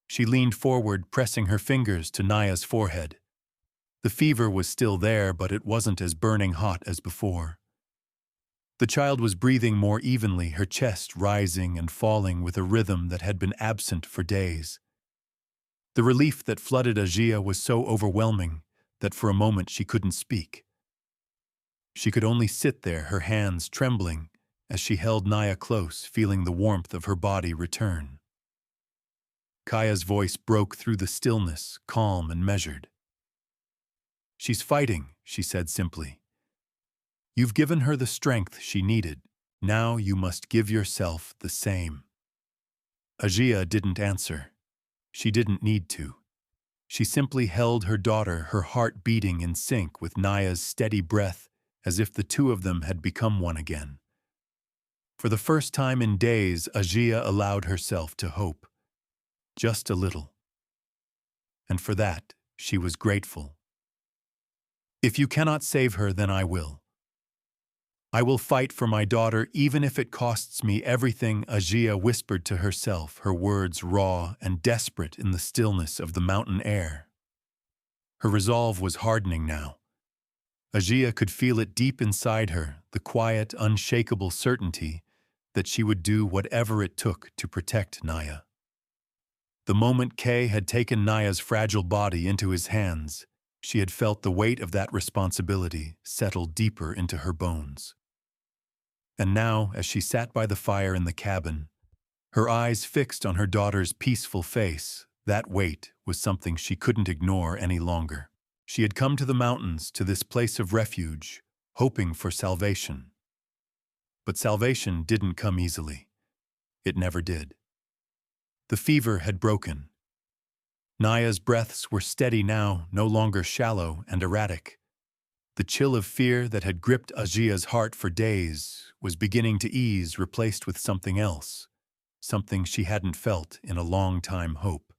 She leaned forward, pressing her fingers to Naya's forehead. The fever was still there, but it wasn't as burning hot as before. The child was breathing more evenly, her chest rising and falling with a rhythm that had been absent for days. The relief that flooded Ajia was so overwhelming that for a moment she couldn't speak. She could only sit there, her hands trembling as she held Naya close, feeling the warmth of her body return. Kaya's voice broke through the stillness, calm and measured. "She's fighting," she said simply. "You've given her the strength she needed. Now you must give yourself the same." Ajia didn't answer. She didn't need to. She simply held her daughter, her heart beating in sync with Naya's steady breath, as if the two of them had become one again. For the first time in days, Ajia allowed herself to hope. Just a little. And for that, she was grateful. "If you cannot save her, then I will. I will fight for my daughter, even if it costs me everything," Ajia whispered to herself, her words raw and desperate in the stillness of the mountain air. Her resolve was hardening now. Ajia could feel it deep inside her, the quiet, unshakable certainty that she would do whatever it took to protect Naya. The moment Kay had taken Naya's fragile body into his hands, she had felt the weight of that responsibility settle deeper into her bones. And now, as she sat by the fire in the cabin, her eyes fixed on her daughter's peaceful face, that weight was something she couldn't ignore any longer. She had come to the mountains, to this place of refuge, hoping for salvation. But salvation didn't come easily. It never did. The fever had broken. Naya's breaths were steady now, no longer shallow and erratic. The chill of fear that had gripped Ajia's heart for days was beginning to ease, replaced with something else, something she hadn't felt in a long time: hope.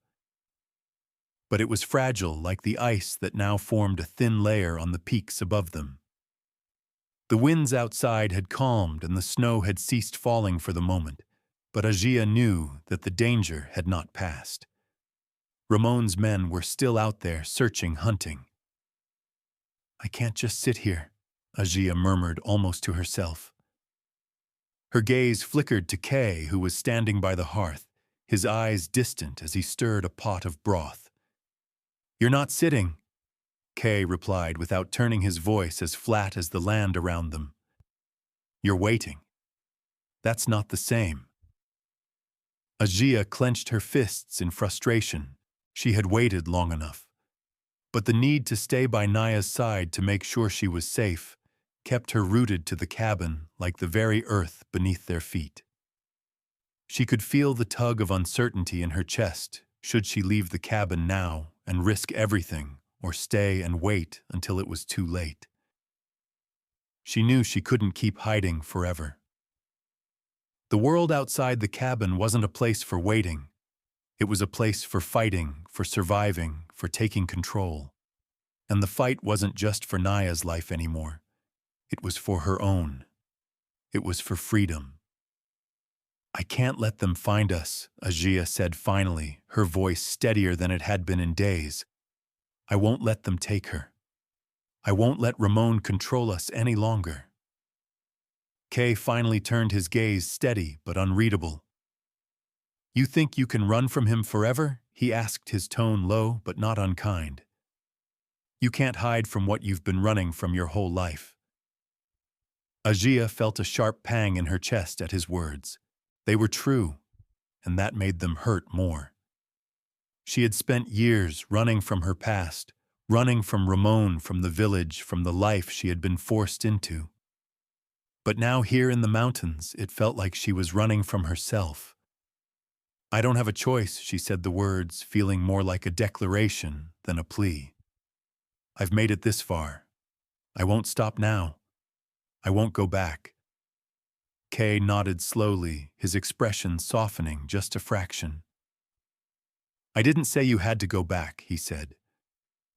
But it was fragile, like the ice that now formed a thin layer on the peaks above them. The winds outside had calmed and the snow had ceased falling for the moment, but Ajia knew that the danger had not passed. Ramon's men were still out there, searching, hunting. "I can't just sit here," Ajia murmured almost to herself. Her gaze flickered to Kay, who was standing by the hearth, his eyes distant as he stirred a pot of broth. "You're not sitting," Kay replied without turning his voice as flat as the land around them. "You're waiting. That's not the same." Ajia clenched her fists in frustration. She had waited long enough. But the need to stay by Naya's side to make sure she was safe kept her rooted to the cabin like the very earth beneath their feet. She could feel the tug of uncertainty in her chest. Should she leave the cabin now and risk everything, or stay and wait until it was too late? She knew she couldn't keep hiding forever. The world outside the cabin wasn't a place for waiting. It was a place for fighting, for surviving, for taking control. And the fight wasn't just for Naya's life anymore. It was for her own. It was for freedom. "I can't let them find us," Ajia said finally, her voice steadier than it had been in days. "I won't let them take her. I won't let Ramon control us any longer." Kay finally turned his gaze steady but unreadable. "You think you can run from him forever?" he asked, his tone low but not unkind. "You can't hide from what you've been running from your whole life." Ajia felt a sharp pang in her chest at his words. They were true, and that made them hurt more. She had spent years running from her past, running from Ramon, from the village, from the life she had been forced into. But now here in the mountains, it felt like she was running from herself. "I don't have a choice," she said the words, feeling more like a declaration than a plea. "I've made it this far. I won't stop now. I won't go back." Kay nodded slowly, his expression softening just a fraction. "I didn't say you had to go back," he said.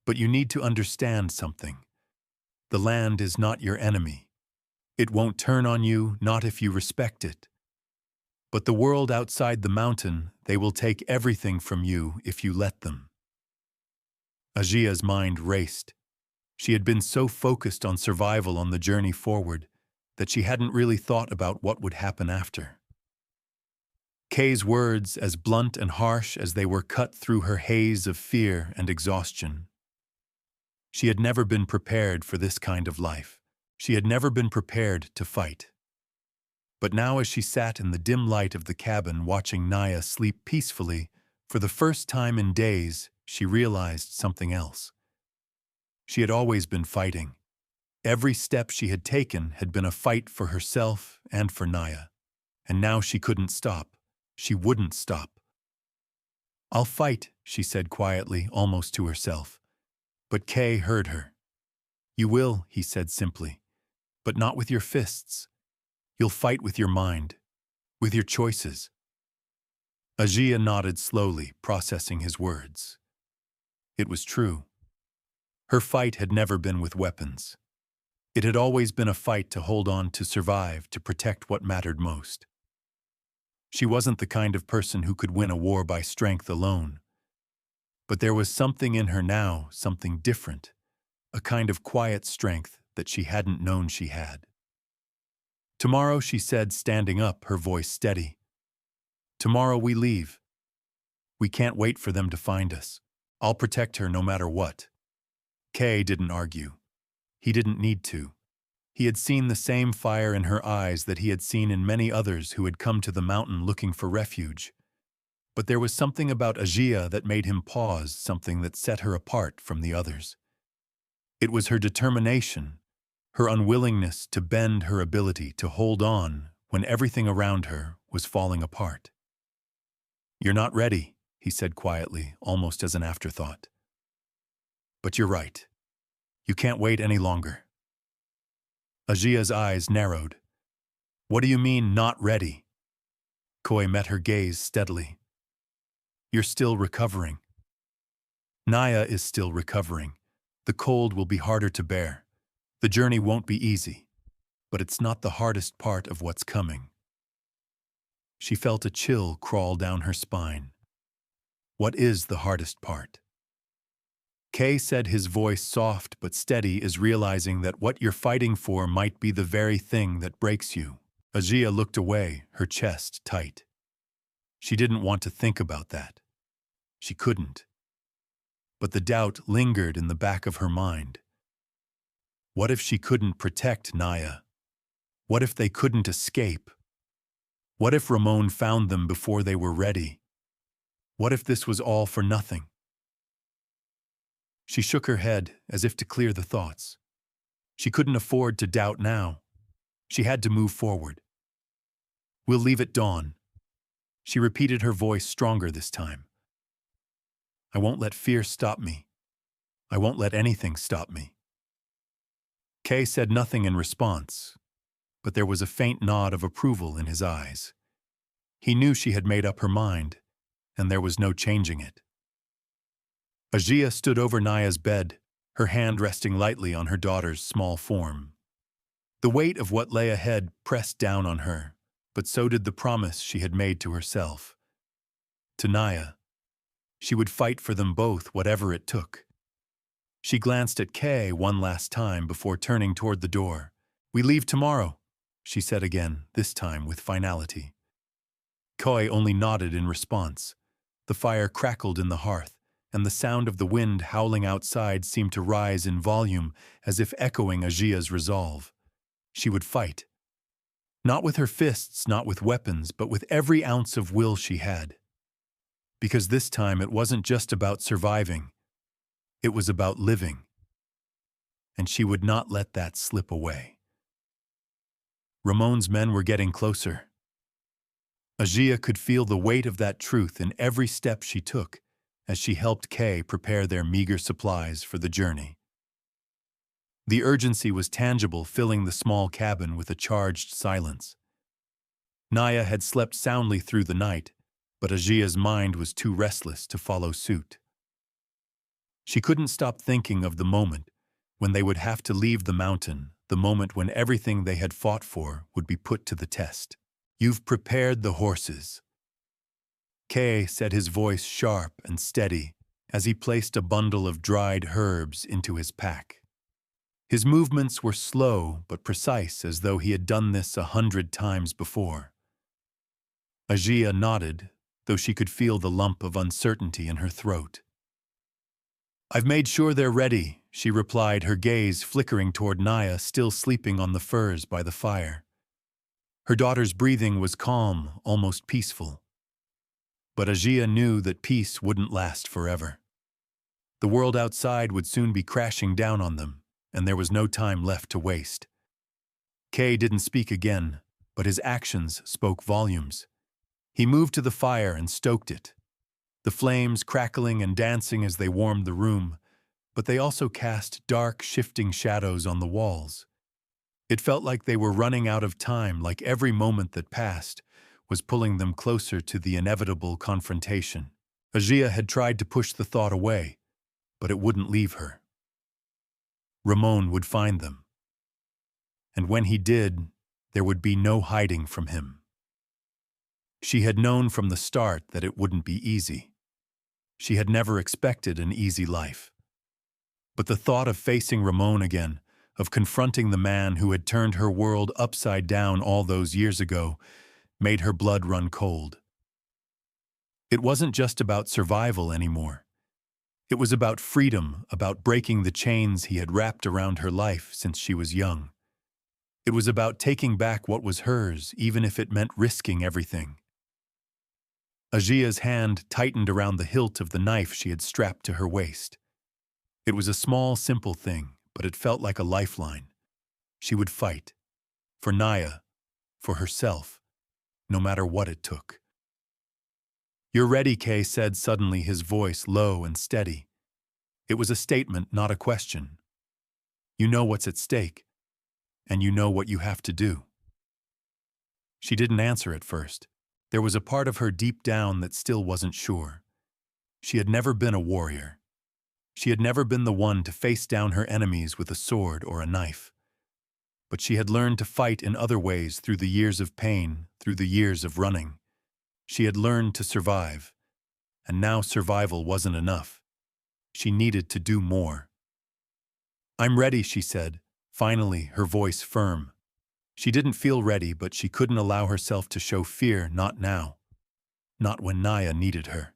"But you need to understand something. The land is not your enemy. It won't turn on you, not if you respect it. But the world outside the mountain, they will take everything from you if you let them." Ajia's mind raced. She had been so focused on survival on the journey forward that she hadn't really thought about what would happen after. Kay's words, as blunt and harsh as they were, cut through her haze of fear and exhaustion. She had never been prepared for this kind of life. She had never been prepared to fight. But now, as she sat in the dim light of the cabin watching Naya sleep peacefully, for the first time in days, she realized something else. She had always been fighting. Every step she had taken had been a fight for herself and for Naya. And now she couldn't stop. She wouldn't stop. "I'll fight," she said quietly, almost to herself. But Kay heard her. "You will," he said simply, "but not with your fists. You'll fight with your mind, with your choices." Ajia nodded slowly, processing his words. It was true. Her fight had never been with weapons. It had always been a fight to hold on, to survive, to protect what mattered most. She wasn't the kind of person who could win a war by strength alone. But there was something in her now, something different, a kind of quiet strength that she hadn't known she had. "Tomorrow," she said, standing up, her voice steady. "Tomorrow we leave. We can't wait for them to find us. I'll protect her no matter what." Kay didn't argue. He didn't need to. He had seen the same fire in her eyes that he had seen in many others who had come to the mountain looking for refuge. But there was something about Ajia that made him pause, something that set her apart from the others. It was her determination, her unwillingness to bend, her ability to hold on when everything around her was falling apart. "You're not ready," he said quietly, almost as an afterthought. "But you're right. You can't wait any longer." Ajia's eyes narrowed. "What do you mean, not ready?" Koi met her gaze steadily. "You're still recovering. Naya is still recovering. The cold will be harder to bear. The journey won't be easy. But it's not the hardest part of what's coming." She felt a chill crawl down her spine. What is the hardest part? Kay said, his voice soft but steady, is realizing that what you're fighting for might be the very thing that breaks you. Ajia looked away, her chest tight. She didn't want to think about that. She couldn't. But the doubt lingered in the back of her mind. What if she couldn't protect Naya? What if they couldn't escape? What if Ramon found them before they were ready? What if this was all for nothing? She shook her head as if to clear the thoughts. She couldn't afford to doubt now. She had to move forward. We'll leave at dawn. She repeated, her voice stronger this time. I won't let fear stop me. I won't let anything stop me. Kay said nothing in response, but there was a faint nod of approval in his eyes. He knew she had made up her mind, and there was no changing it. Ajia stood over Naya's bed, her hand resting lightly on her daughter's small form. The weight of what lay ahead pressed down on her, but so did the promise she had made to herself. To Naya, she would fight for them both, whatever it took. She glanced at Kay one last time before turning toward the door. We leave tomorrow, she said again, this time with finality. Kay only nodded in response. The fire crackled in the hearth, and the sound of the wind howling outside seemed to rise in volume, as if echoing Ajia's resolve. She would fight. Not with her fists, not with weapons, but with every ounce of will she had. Because this time it wasn't just about surviving. It was about living. And she would not let that slip away. Ramon's men were getting closer. Ajia could feel the weight of that truth in every step she took as she helped Kay prepare their meager supplies for the journey. The urgency was tangible, filling the small cabin with a charged silence. Naya had slept soundly through the night, but Ajia's mind was too restless to follow suit. She couldn't stop thinking of the moment when they would have to leave the mountain, the moment when everything they had fought for would be put to the test. You've prepared the horses. Kay said, his voice sharp and steady, as he placed a bundle of dried herbs into his pack. His movements were slow but precise, as though he had done this 100 times before. Ajia nodded, though she could feel the lump of uncertainty in her throat. I've made sure they're ready, she replied, her gaze flickering toward Naya, still sleeping on the furs by the fire. Her daughter's breathing was calm, almost peaceful. But Ajia knew that peace wouldn't last forever. The world outside would soon be crashing down on them, and there was no time left to waste. Kay didn't speak again, but his actions spoke volumes. He moved to the fire and stoked it, the flames crackling and dancing as they warmed the room, but they also cast dark, shifting shadows on the walls. It felt like they were running out of time, like every moment that passed was pulling them closer to the inevitable confrontation. Ajia had tried to push the thought away, but it wouldn't leave her. Ramon would find them. And when he did, there would be no hiding from him. She had known from the start that it wouldn't be easy. She had never expected an easy life. But the thought of facing Ramon again, of confronting the man who had turned her world upside down all those years ago, made her blood run cold. It wasn't just about survival anymore. It was about freedom, about breaking the chains he had wrapped around her life since she was young. It was about taking back what was hers, even if it meant risking everything. Ajia's hand tightened around the hilt of the knife she had strapped to her waist. It was a small, simple thing, but it felt like a lifeline. She would fight. For Naya, for herself, no matter what it took. You're ready, Kay said suddenly, his voice low and steady. It was a statement, not a question. You know what's at stake, and you know what you have to do. She didn't answer at first. There was a part of her deep down that still wasn't sure. She had never been a warrior. She had never been the one to face down her enemies with a sword or a knife. But she had learned to fight in other ways through the years of pain, through the years of running. She had learned to survive, and now survival wasn't enough. She needed to do more. "I'm ready," she said, finally, her voice firm. She didn't feel ready, but she couldn't allow herself to show fear, not now. Not when Naya needed her.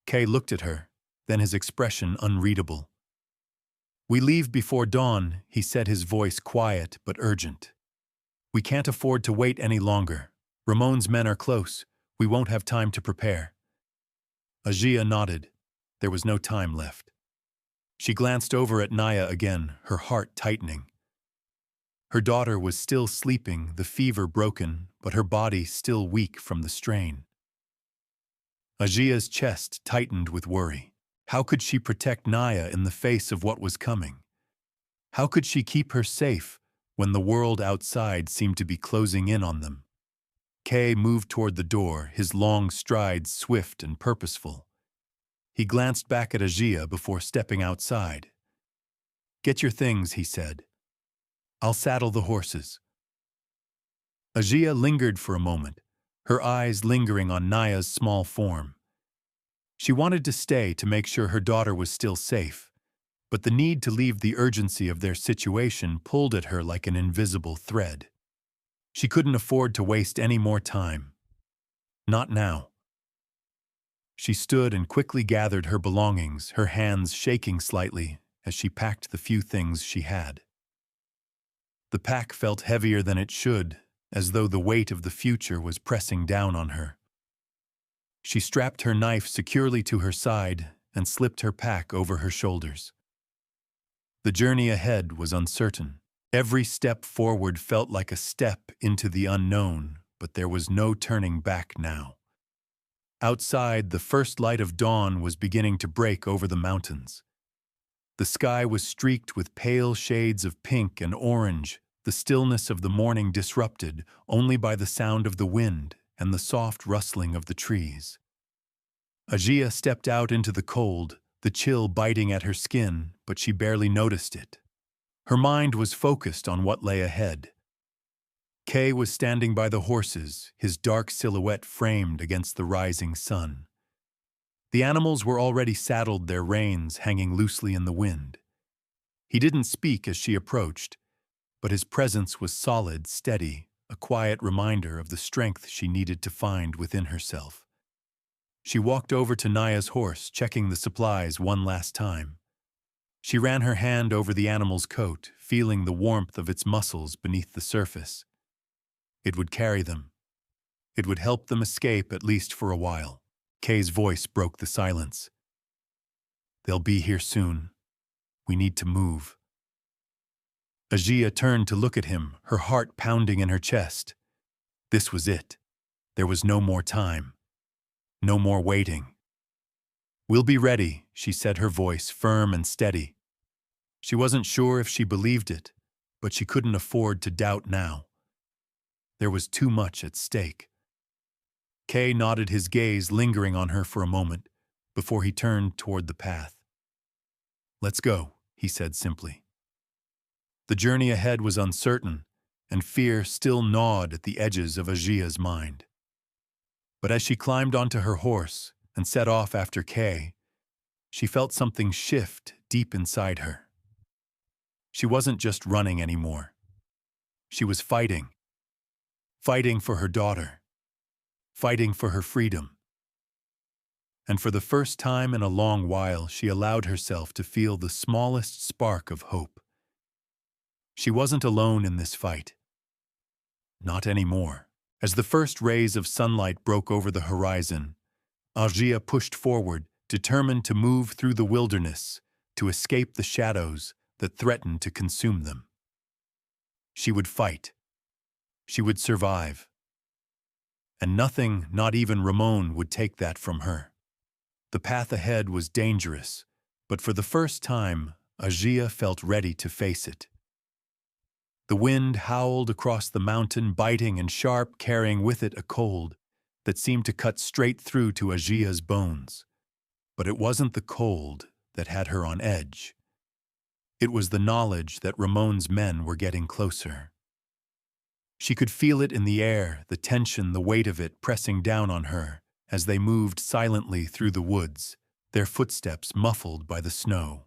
Kay looked at her, then his expression unreadable. "We leave before dawn," he said, his voice quiet but urgent. "We can't afford to wait any longer. Ramon's men are close. We won't have time to prepare." Ajia nodded. There was no time left. She glanced over at Naya again, her heart tightening. Her daughter was still sleeping, the fever broken, but her body still weak from the strain. Ajia's chest tightened with worry. How could she protect Naya in the face of what was coming? How could she keep her safe when the world outside seemed to be closing in on them? Kay moved toward the door, his long strides swift and purposeful. He glanced back at Ajia before stepping outside. "Get your things," he said. "I'll saddle the horses." Ajia lingered for a moment, her eyes lingering on Naya's small form. She wanted to stay to make sure her daughter was still safe, but the need to leave the urgency of their situation pulled at her like an invisible thread. She couldn't afford to waste any more time. Not now. She stood and quickly gathered her belongings, her hands shaking slightly as she packed the few things she had. The pack felt heavier than it should, as though the weight of the future was pressing down on her. She strapped her knife securely to her side and slipped her pack over her shoulders. The journey ahead was uncertain. Every step forward felt like a step into the unknown, but there was no turning back now. Outside, the first light of dawn was beginning to break over the mountains. The sky was streaked with pale shades of pink and orange, the stillness of the morning disrupted only by the sound of the wind and the soft rustling of the trees. Ajia stepped out into the cold, the chill biting at her skin, but she barely noticed it. Her mind was focused on what lay ahead. Kay was standing by the horses, his dark silhouette framed against the rising sun. The animals were already saddled, their reins hanging loosely in the wind. He didn't speak as she approached, but his presence was solid, steady, a quiet reminder of the strength she needed to find within herself. She walked over to Naya's horse, checking the supplies one last time. She ran her hand over the animal's coat, feeling the warmth of its muscles beneath the surface. It would carry them. It would help them escape, at least for a while. Kay's voice broke the silence. "They'll be here soon. We need to move." Ajia turned to look at him, her heart pounding in her chest. This was it. There was no more time. No more waiting. "We'll be ready," she said, her voice firm and steady. She wasn't sure if she believed it, but she couldn't afford to doubt now. There was too much at stake. Kay nodded, his gaze lingering on her for a moment before he turned toward the path. "Let's go," he said simply. The journey ahead was uncertain, and fear still gnawed at the edges of Ajia's mind. But as she climbed onto her horse and set off after Kay, she felt something shift deep inside her. She wasn't just running anymore. She was fighting. Fighting for her daughter. Fighting for her freedom. And for the first time in a long while, she allowed herself to feel the smallest spark of hope. She wasn't alone in this fight. Not anymore. As the first rays of sunlight broke over the horizon, Ajia pushed forward, determined to move through the wilderness, to escape the shadows that threatened to consume them. She would fight. She would survive. And nothing, not even Ramon, would take that from her. The path ahead was dangerous, but for the first time, Ajia felt ready to face it. The wind howled across the mountain, biting and sharp, carrying with it a cold that seemed to cut straight through to Ajia's bones. But it wasn't the cold that had her on edge. It was the knowledge that Ramon's men were getting closer. She could feel it in the air, the tension, the weight of it pressing down on her as they moved silently through the woods, their footsteps muffled by the snow.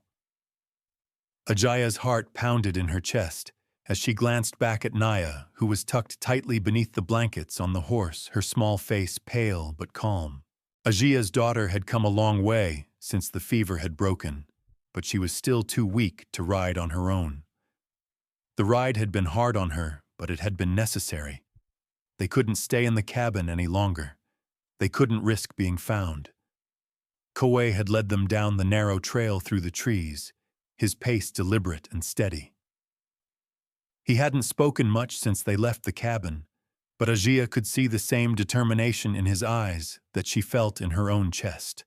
Ajaya's heart pounded in her chest as she glanced back at Naya, who was tucked tightly beneath the blankets on the horse, her small face pale but calm. Ajaya's daughter had come a long way since the fever had broken, but she was still too weak to ride on her own. The ride had been hard on her, but it had been necessary. They couldn't stay in the cabin any longer. They couldn't risk being found. Koe had led them down the narrow trail through the trees, his pace deliberate and steady. He hadn't spoken much since they left the cabin, but Ajia could see the same determination in his eyes that she felt in her own chest.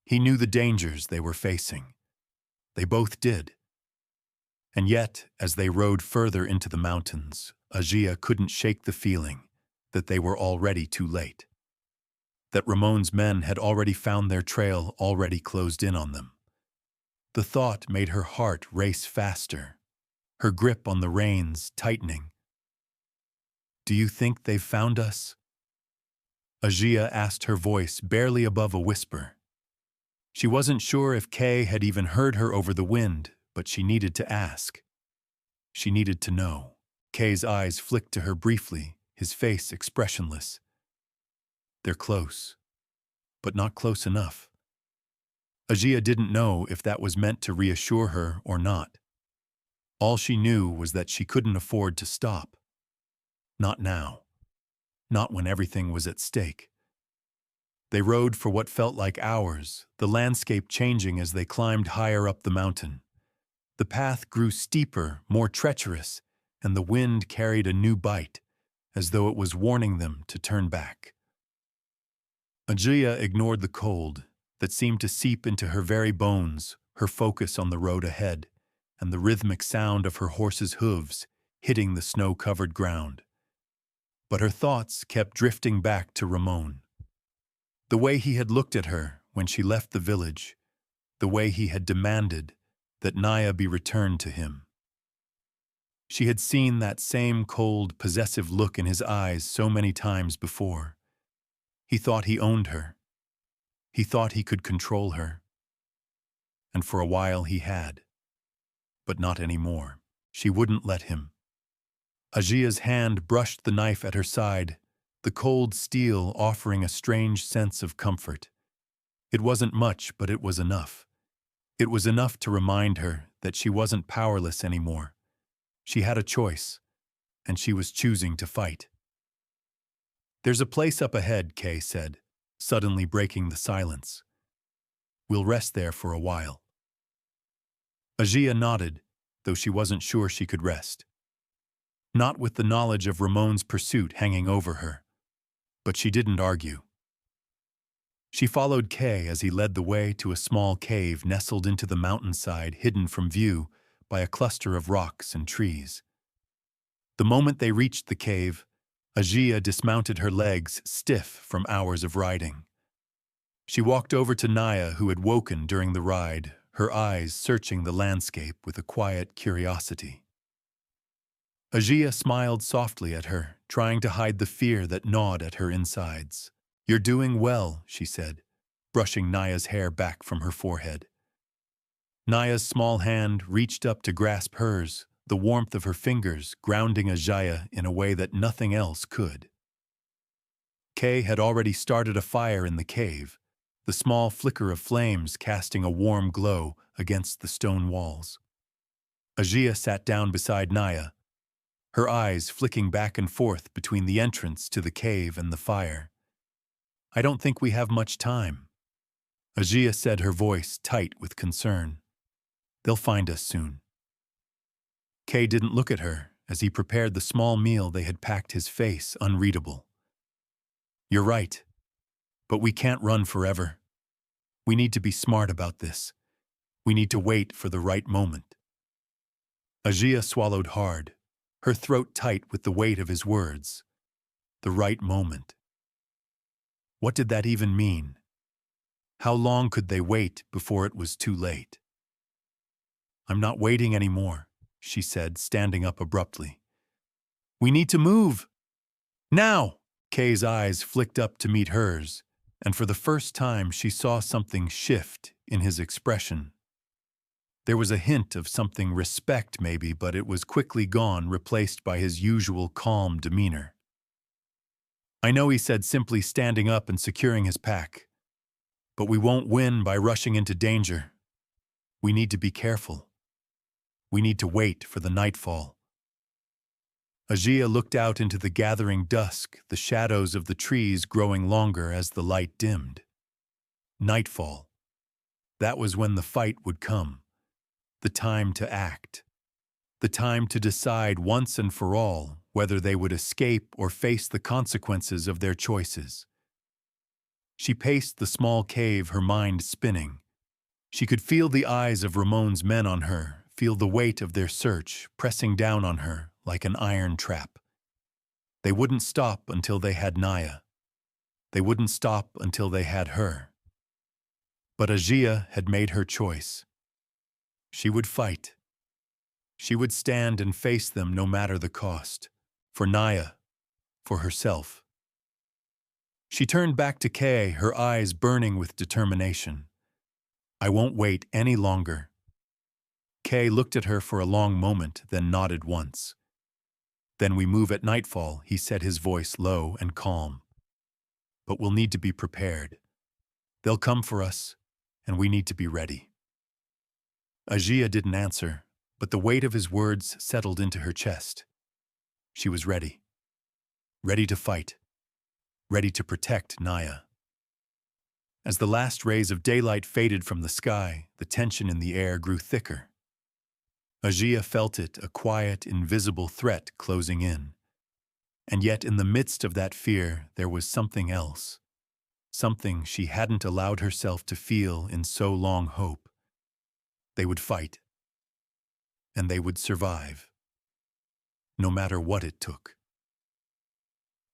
He knew the dangers they were facing. They both did. And yet, as they rode further into the mountains, Ajia couldn't shake the feeling that they were already too late. That Ramon's men had already found their trail, already closed in on them. The thought made her heart race faster, her grip on the reins tightening. "Do you think they've found us?" Ajia asked, her voice barely above a whisper. She wasn't sure if Kay had even heard her over the wind, but she needed to ask. She needed to know. Kay's eyes flicked to her briefly, his face expressionless. "They're close, but not close enough." Ajia didn't know if that was meant to reassure her or not. All she knew was that she couldn't afford to stop. Not now. Not when everything was at stake. They rode for what felt like hours, the landscape changing as they climbed higher up the mountain. The path grew steeper, more treacherous, and the wind carried a new bite, as though it was warning them to turn back. Ajia ignored the cold that seemed to seep into her very bones, her focus on the road ahead, and the rhythmic sound of her horse's hooves hitting the snow-covered ground. But her thoughts kept drifting back to Ramon. The way he had looked at her when she left the village, the way he had demanded that Naya be returned to him. She had seen that same cold, possessive look in his eyes so many times before. He thought he owned her. He thought he could control her. And for a while he had. But not anymore. She wouldn't let him. Ajia's hand brushed the knife at her side, the cold steel offering a strange sense of comfort. It wasn't much, but it was enough. It was enough to remind her that she wasn't powerless anymore. She had a choice, and she was choosing to fight. "There's a place up ahead," Kay said, suddenly breaking the silence. "We'll rest there for a while." Ajia nodded, though she wasn't sure she could rest. Not with the knowledge of Ramon's pursuit hanging over her. But she didn't argue. She followed Kay as he led the way to a small cave nestled into the mountainside, hidden from view by a cluster of rocks and trees. The moment they reached the cave, Ajia dismounted, her legs stiff from hours of riding. She walked over to Naya, who had woken during the ride, her eyes searching the landscape with a quiet curiosity. Ajia smiled softly at her, trying to hide the fear that gnawed at her insides. "You're doing well," she said, brushing Naya's hair back from her forehead. Naya's small hand reached up to grasp hers, the warmth of her fingers grounding Ajia in a way that nothing else could. Kay had already started a fire in the cave, the small flicker of flames casting a warm glow against the stone walls. Ajia sat down beside Naya, her eyes flicking back and forth between the entrance to the cave and the fire. "I don't think we have much time," Ajia said, her voice tight with concern. "They'll find us soon." Kay didn't look at her as he prepared the small meal they had packed, his face unreadable. "You're right, but we can't run forever. We need to be smart about this. We need to wait for the right moment." Ajia swallowed hard, her throat tight with the weight of his words. The right moment. What did that even mean? How long could they wait before it was too late? "I'm not waiting anymore," she said, standing up abruptly. "We need to move! Now!" Kay's eyes flicked up to meet hers, and for the first time she saw something shift in his expression. There was a hint of something respect maybe, but it was quickly gone, replaced by his usual calm demeanor. "I know," he said, simply standing up and securing his pack. "But we won't win by rushing into danger. We need to be careful. We need to wait for the nightfall." Ajia looked out into the gathering dusk, the shadows of the trees growing longer as the light dimmed. Nightfall. That was when the fight would come. The time to act. The time to decide once and for all whether they would escape or face the consequences of their choices. She paced the small cave, her mind spinning. She could feel the eyes of Ramon's men on her, feel the weight of their search pressing down on her like an iron trap. They wouldn't stop until they had Naya. They wouldn't stop until they had her. But Ajia had made her choice. She would fight. She would stand and face them no matter the cost. For Naya, for herself. She turned back to Kay, her eyes burning with determination. "I won't wait any longer." Kay looked at her for a long moment, then nodded once. "Then we move at nightfall," he said, his voice low and calm. "But we'll need to be prepared. They'll come for us, and we need to be ready." Ajia didn't answer, but the weight of his words settled into her chest. She was ready. Ready to fight. Ready to protect Naya. As the last rays of daylight faded from the sky, the tension in the air grew thicker. Ajia felt it, a quiet, invisible threat closing in. And yet in the midst of that fear, there was something else. Something she hadn't allowed herself to feel in so long. Hope. They would fight. And they would survive. No matter what it took.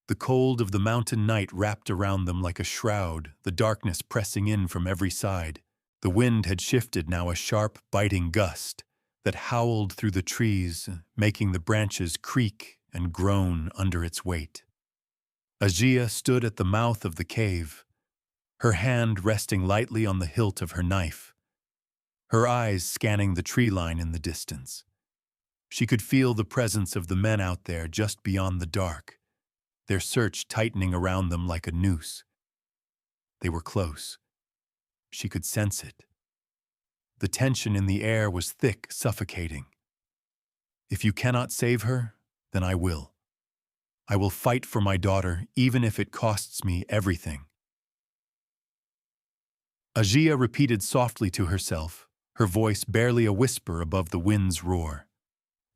The cold of the mountain night wrapped around them like a shroud, the darkness pressing in from every side. The wind had shifted now, a sharp, biting gust that howled through the trees, making the branches creak and groan under its weight. Ajia stood at the mouth of the cave, her hand resting lightly on the hilt of her knife, her eyes scanning the tree line in the distance. She could feel the presence of the men out there just beyond the dark, their search tightening around them like a noose. They were close. She could sense it. The tension in the air was thick, suffocating. "If you cannot save her, then I will. I will fight for my daughter, even if it costs me everything." Ajia repeated softly to herself, her voice barely a whisper above the wind's roar.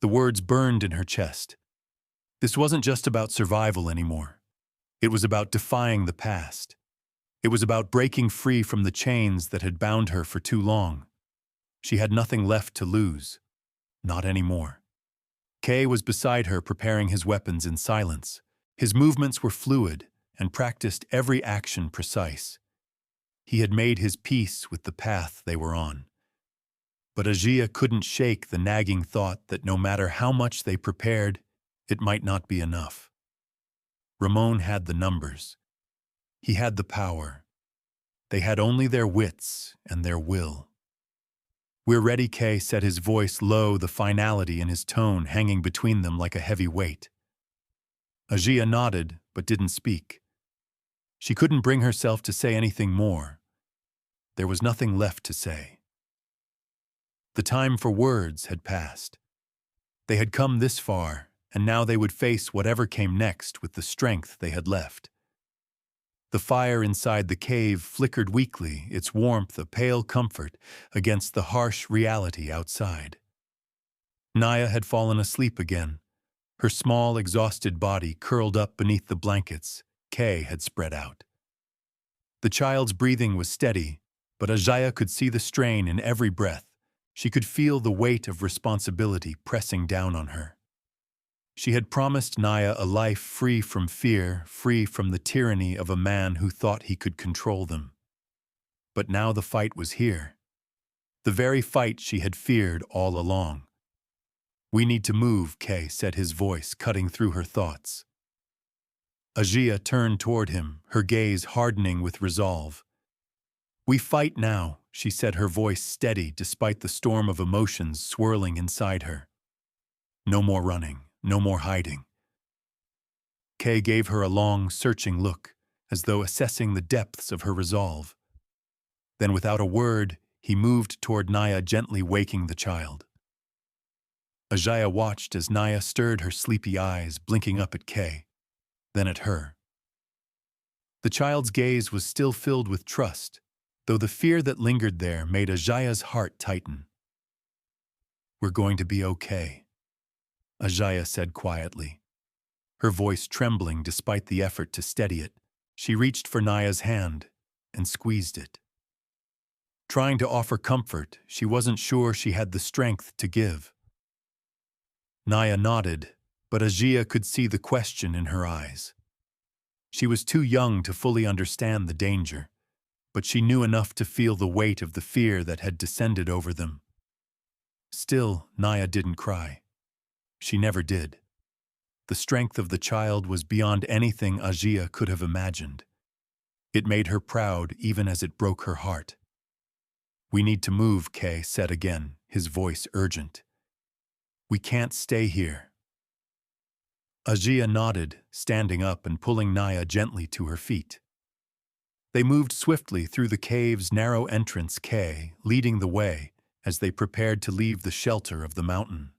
The words burned in her chest. This wasn't just about survival anymore. It was about defying the past. It was about breaking free from the chains that had bound her for too long. She had nothing left to lose. Not anymore. Kay was beside her, preparing his weapons in silence. His movements were fluid and practiced every action precise. He had made his peace with the path they were on. But Ajia couldn't shake the nagging thought that no matter how much they prepared, it might not be enough. Ramon had the numbers. He had the power. They had only their wits and their will. "We're ready," Kay said, his voice low, the finality in his tone hanging between them like a heavy weight. Ajia nodded, but didn't speak. She couldn't bring herself to say anything more. There was nothing left to say. The time for words had passed. They had come this far, and now they would face whatever came next with the strength they had left. The fire inside the cave flickered weakly, its warmth a pale comfort against the harsh reality outside. Naya had fallen asleep again, her small, exhausted body curled up beneath the blankets Kay had spread out. The child's breathing was steady, but Ajia could see the strain in every breath. She could feel the weight of responsibility pressing down on her. She had promised Naya a life free from fear, free from the tyranny of a man who thought he could control them. But now the fight was here. The very fight she had feared all along. "We need to move," Kay said, his voice cutting through her thoughts. Ajia turned toward him, her gaze hardening with resolve. "We fight now," she said, her voice steady despite the storm of emotions swirling inside her. "No more running, no more hiding." Kay gave her a long, searching look, as though assessing the depths of her resolve. Then, without a word, he moved toward Naya, gently waking the child. Ajaya watched as Naya stirred her sleepy eyes, blinking up at Kay, then at her. The child's gaze was still filled with trust, though the fear that lingered there made Ajaya's heart tighten. "We're going to be okay," Ajaya said quietly. Her voice trembling despite the effort to steady it. She reached for Naya's hand and squeezed it. Trying to offer comfort, she wasn't sure she had the strength to give. Naya nodded, but Ajia could see the question in her eyes. She was too young to fully understand the danger, but she knew enough to feel the weight of the fear that had descended over them. Still, Naya didn't cry. She never did. The strength of the child was beyond anything Ajia could have imagined. It made her proud even as it broke her heart. "We need to move," Kay said again, his voice urgent. "We can't stay here." Ajia nodded, standing up and pulling Naya gently to her feet. They moved swiftly through the cave's narrow entrance, Kay leading the way as they prepared to leave the shelter of the mountain.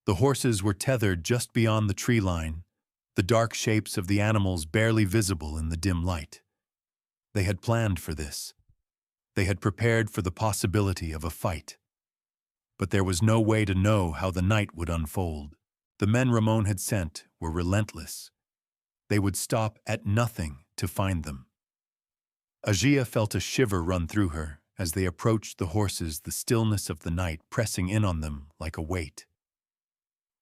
The horses were tethered just beyond the tree line, the dark shapes of the animals barely visible in the dim light. They had planned for this. They had prepared for the possibility of a fight. But there was no way to know how the night would unfold. The men Ramon had sent were relentless. They would stop at nothing to find them. Ajia felt a shiver run through her as they approached the horses, the stillness of the night pressing in on them like a weight.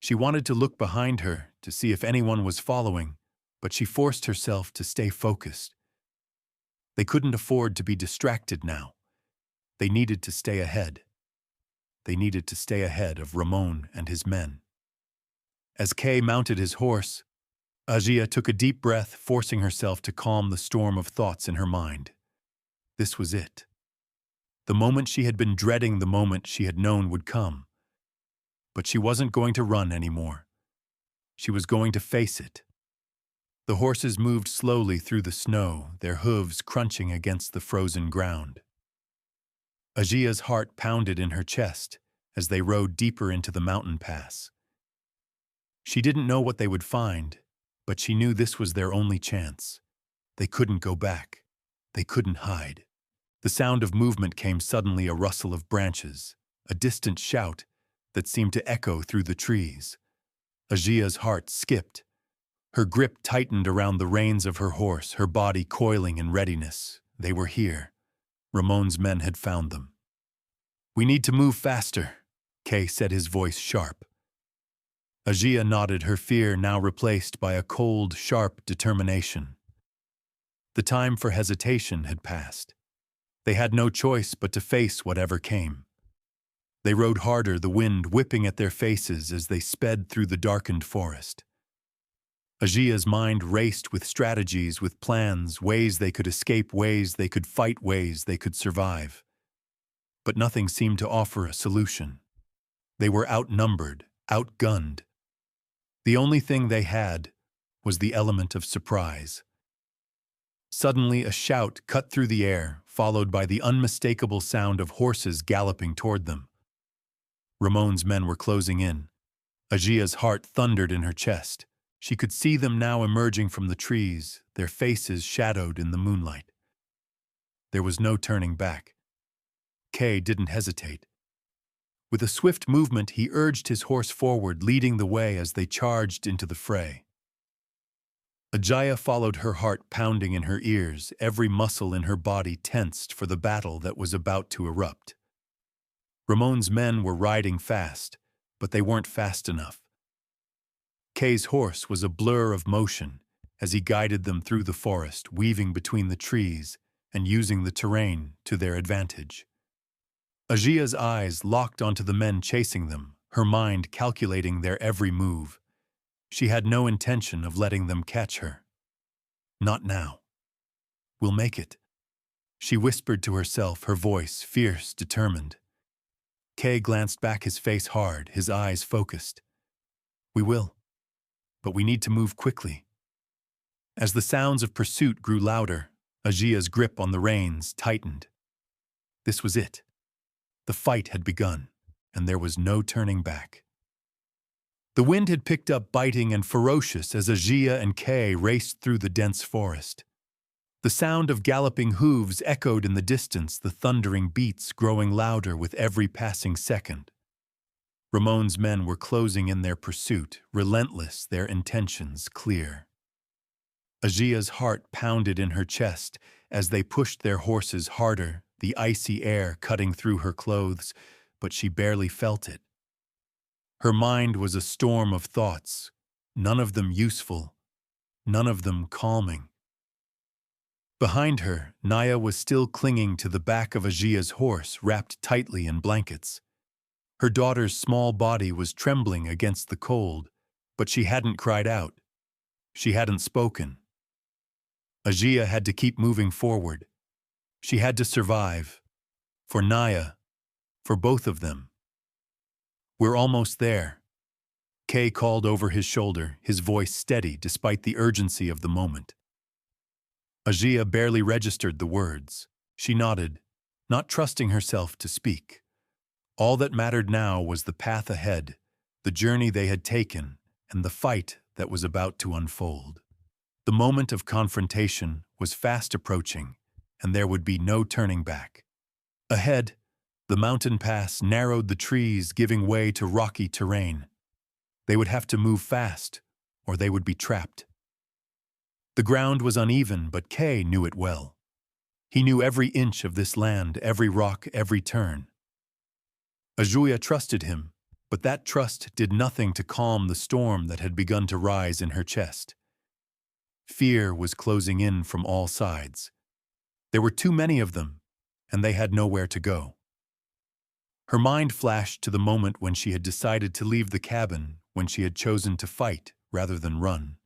She wanted to look behind her to see if anyone was following, but she forced herself to stay focused. They couldn't afford to be distracted now. They needed to stay ahead. They needed to stay ahead of Ramon and his men. As Kay mounted his horse, Ajia took a deep breath, forcing herself to calm the storm of thoughts in her mind. This was it. The moment she had been dreading, the moment she had known would come. But she wasn't going to run anymore. She was going to face it. The horses moved slowly through the snow, their hooves crunching against the frozen ground. Ajia's heart pounded in her chest as they rode deeper into the mountain pass. She didn't know what they would find, but she knew this was their only chance. They couldn't go back. They couldn't hide. The sound of movement came suddenly, a rustle of branches, a distant shout that seemed to echo through the trees. Ajia's heart skipped. Her grip tightened around the reins of her horse, her body coiling in readiness. They were here. Ramon's men had found them. "We need to move faster," Kay said, his voice sharp. Ajia nodded, her fear now replaced by a cold, sharp determination. The time for hesitation had passed. They had no choice but to face whatever came. They rode harder, the wind whipping at their faces as they sped through the darkened forest. Ajia's mind raced with strategies, with plans, ways they could escape, ways they could fight, ways they could survive. But nothing seemed to offer a solution. They were outnumbered, outgunned. The only thing they had was the element of surprise. Suddenly, a shout cut through the air, followed by the unmistakable sound of horses galloping toward them. Ramon's men were closing in. Ajia's heart thundered in her chest. She could see them now emerging from the trees, their faces shadowed in the moonlight. There was no turning back. Kay didn't hesitate. With a swift movement, he urged his horse forward, leading the way as they charged into the fray. Ajia followed, her heart pounding in her ears, every muscle in her body tensed for the battle that was about to erupt. Ramon's men were riding fast, but they weren't fast enough. Kay's horse was a blur of motion as he guided them through the forest, weaving between the trees and using the terrain to their advantage. Ajia's eyes locked onto the men chasing them, her mind calculating their every move. She had no intention of letting them catch her. Not now. We'll make it. She whispered to herself, her voice fierce, determined. Kay glanced back, his face hard, his eyes focused. We will. But we need to move quickly. As the sounds of pursuit grew louder, Ajia's grip on the reins tightened. This was it. The fight had begun, and there was no turning back. The wind had picked up, biting and ferocious, as Ajia and Kay raced through the dense forest. The sound of galloping hooves echoed in the distance, the thundering beats growing louder with every passing second. Ramon's men were closing in their pursuit, relentless, their intentions clear. Ajia's heart pounded in her chest as they pushed their horses harder, the icy air cutting through her clothes, but she barely felt it. Her mind was a storm of thoughts, none of them useful, none of them calming. Behind her, Naya was still clinging to the back of Ajia's horse, wrapped tightly in blankets. Her daughter's small body was trembling against the cold, but she hadn't cried out. She hadn't spoken. Ajia had to keep moving forward. She had to survive. For Naya, for both of them. We're almost there. Kay called over his shoulder, his voice steady despite the urgency of the moment. Ajia barely registered the words. She nodded, not trusting herself to speak. All that mattered now was the path ahead, the journey they had taken, and the fight that was about to unfold. The moment of confrontation was fast approaching, and there would be no turning back. Ahead, the mountain pass narrowed the trees, giving way to rocky terrain. They would have to move fast, or they would be trapped. The ground was uneven, but Kay knew it well. He knew every inch of this land, every rock, every turn. Ajuya trusted him, but that trust did nothing to calm the storm that had begun to rise in her chest. Fear was closing in from all sides. There were too many of them, and they had nowhere to go. Her mind flashed to the moment when she had decided to leave the cabin, when she had chosen to fight rather than run.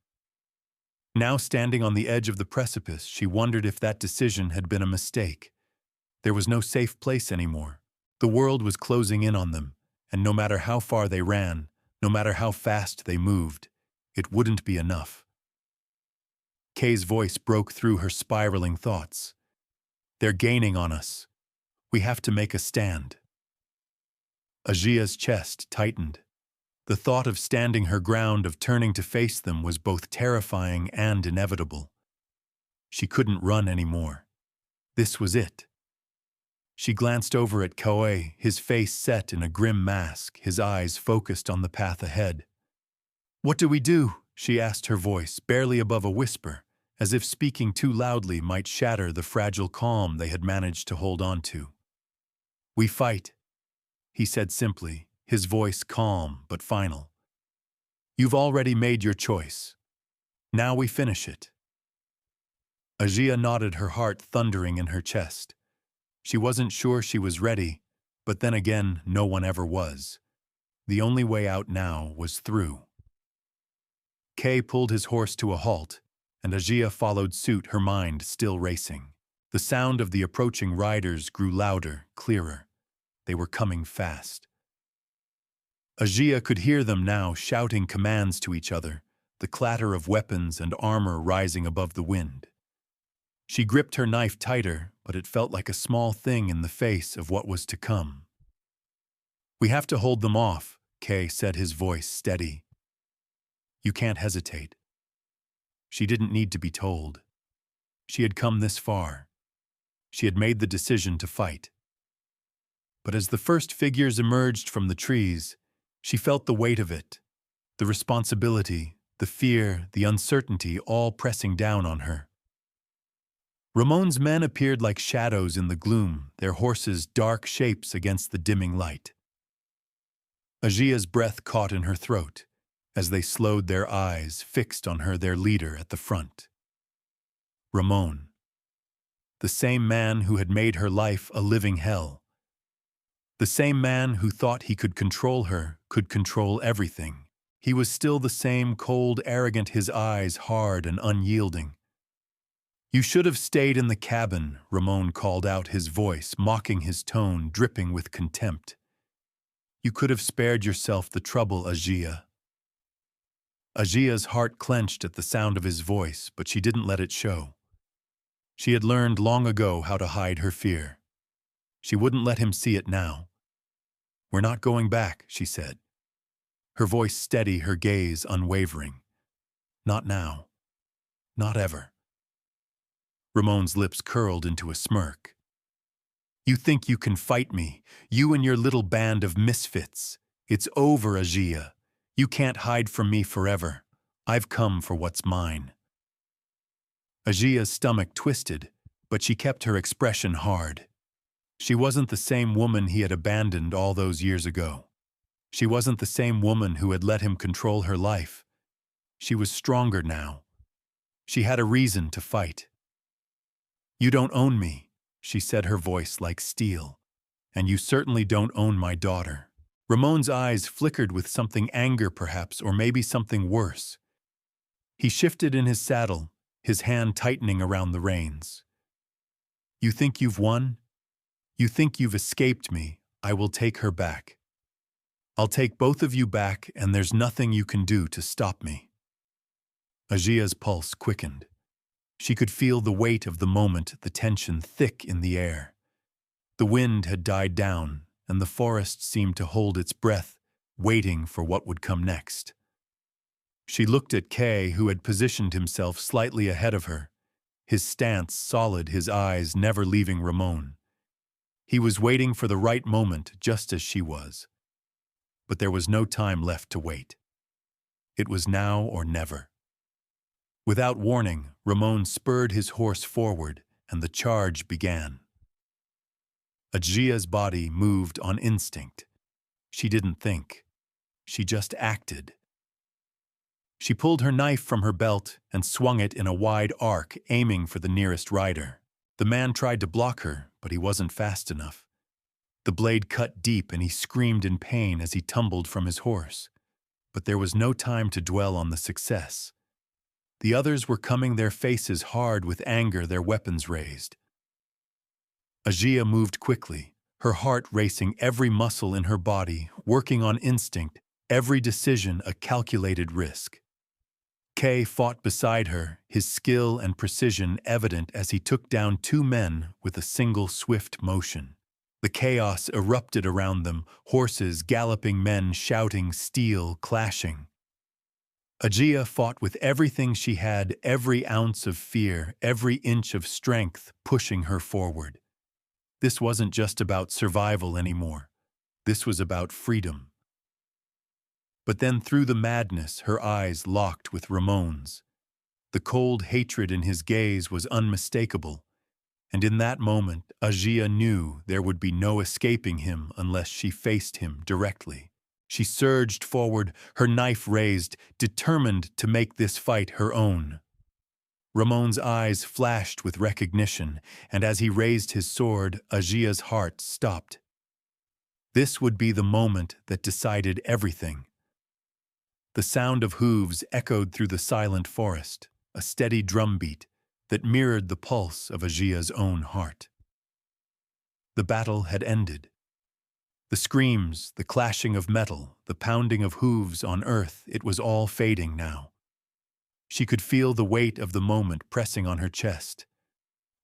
Now standing on the edge of the precipice, she wondered if that decision had been a mistake. There was no safe place anymore. The world was closing in on them, and no matter how far they ran, no matter how fast they moved, it wouldn't be enough. Kay's voice broke through her spiraling thoughts. They're gaining on us. We have to make a stand. Ajia's chest tightened. The thought of standing her ground, of turning to face them, was both terrifying and inevitable. She couldn't run anymore. This was it. She glanced over at Koei, his face set in a grim mask, his eyes focused on the path ahead. "What do we do?" she asked, her voice barely above a whisper, as if speaking too loudly might shatter the fragile calm they had managed to hold on to. "We fight," he said simply, his voice calm but final. "You've already made your choice. Now we finish it." Ajia nodded, her heart thundering in her chest. She wasn't sure she was ready, but then again, no one ever was. The only way out now was through. Kay pulled his horse to a halt, and Ajia followed suit, her mind still racing. The sound of the approaching riders grew louder, clearer. They were coming fast. Ajia could hear them now, shouting commands to each other, the clatter of weapons and armor rising above the wind. She gripped her knife tighter, but it felt like a small thing in the face of what was to come. "We have to hold them off," Kay said, his voice steady. "You can't hesitate." She didn't need to be told. She had come this far. She had made the decision to fight. But as the first figures emerged from the trees, she felt the weight of it, the responsibility, the fear, the uncertainty, all pressing down on her. Ramon's men appeared like shadows in the gloom, their horses dark shapes against the dimming light. Ajia's breath caught in her throat as they slowed, their eyes fixed on her, their leader at the front. Ramon. The same man who had made her life a living hell. The same man who thought he could control her, could control everything. He was still the same, cold, arrogant, his eyes hard and unyielding. "You should have stayed in the cabin," Ramon called out, his voice mocking, his tone dripping with contempt. "You could have spared yourself the trouble, Ajia." Ajia's heart clenched at the sound of his voice, but she didn't let it show. She had learned long ago how to hide her fear. She wouldn't let him see it now. "We're not going back," she said. Her voice steady, her gaze unwavering. "Not now. Not ever." Ramon's lips curled into a smirk. "You think you can fight me, you and your little band of misfits. It's over, Ajia. You can't hide from me forever. I've come for what's mine." Ajia's stomach twisted, but she kept her expression hard. She wasn't the same woman he had abandoned all those years ago. She wasn't the same woman who had let him control her life. She was stronger now. She had a reason to fight. "You don't own me," she said, her voice like steel. "And you certainly don't own my daughter." Ramon's eyes flickered with something, anger perhaps, or maybe something worse. He shifted in his saddle, his hand tightening around the reins. "You think you've won? You think you've escaped me? I will take her back. I'll take both of you back, and there's nothing you can do to stop me." Ajia's pulse quickened. She could feel the weight of the moment, the tension thick in the air. The wind had died down, and the forest seemed to hold its breath, waiting for what would come next. She looked at Kay, who had positioned himself slightly ahead of her, his stance solid, his eyes never leaving Ramon. He was waiting for the right moment, just as she was. But there was no time left to wait. It was now or never. Without warning, Ramon spurred his horse forward, and the charge began. Ajia's body moved on instinct. She didn't think. She just acted. She pulled her knife from her belt and swung it in a wide arc, aiming for the nearest rider. The man tried to block her, but he wasn't fast enough. The blade cut deep, and he screamed in pain as he tumbled from his horse. But there was no time to dwell on the success. The others were coming, their faces hard with anger, their weapons raised. Ajia moved quickly, her heart racing, every muscle in her body working on instinct, every decision a calculated risk. Kay fought beside her, his skill and precision evident as he took down two men with a single swift motion. The chaos erupted around them, horses galloping, men shouting, steel clashing. Ajia fought with everything she had, every ounce of fear, every inch of strength pushing her forward. This wasn't just about survival anymore. This was about freedom. But then through the madness, her eyes locked with Ramon's. The cold hatred in his gaze was unmistakable, and in that moment, Ajia knew there would be no escaping him unless she faced him directly. She surged forward, her knife raised, determined to make this fight her own. Ramon's eyes flashed with recognition, and as he raised his sword, Ajia's heart stopped. This would be the moment that decided everything. The sound of hooves echoed through the silent forest, a steady drumbeat that mirrored the pulse of Ajia's own heart. The battle had ended. The screams, the clashing of metal, the pounding of hooves on earth, it was all fading now. She could feel the weight of the moment pressing on her chest.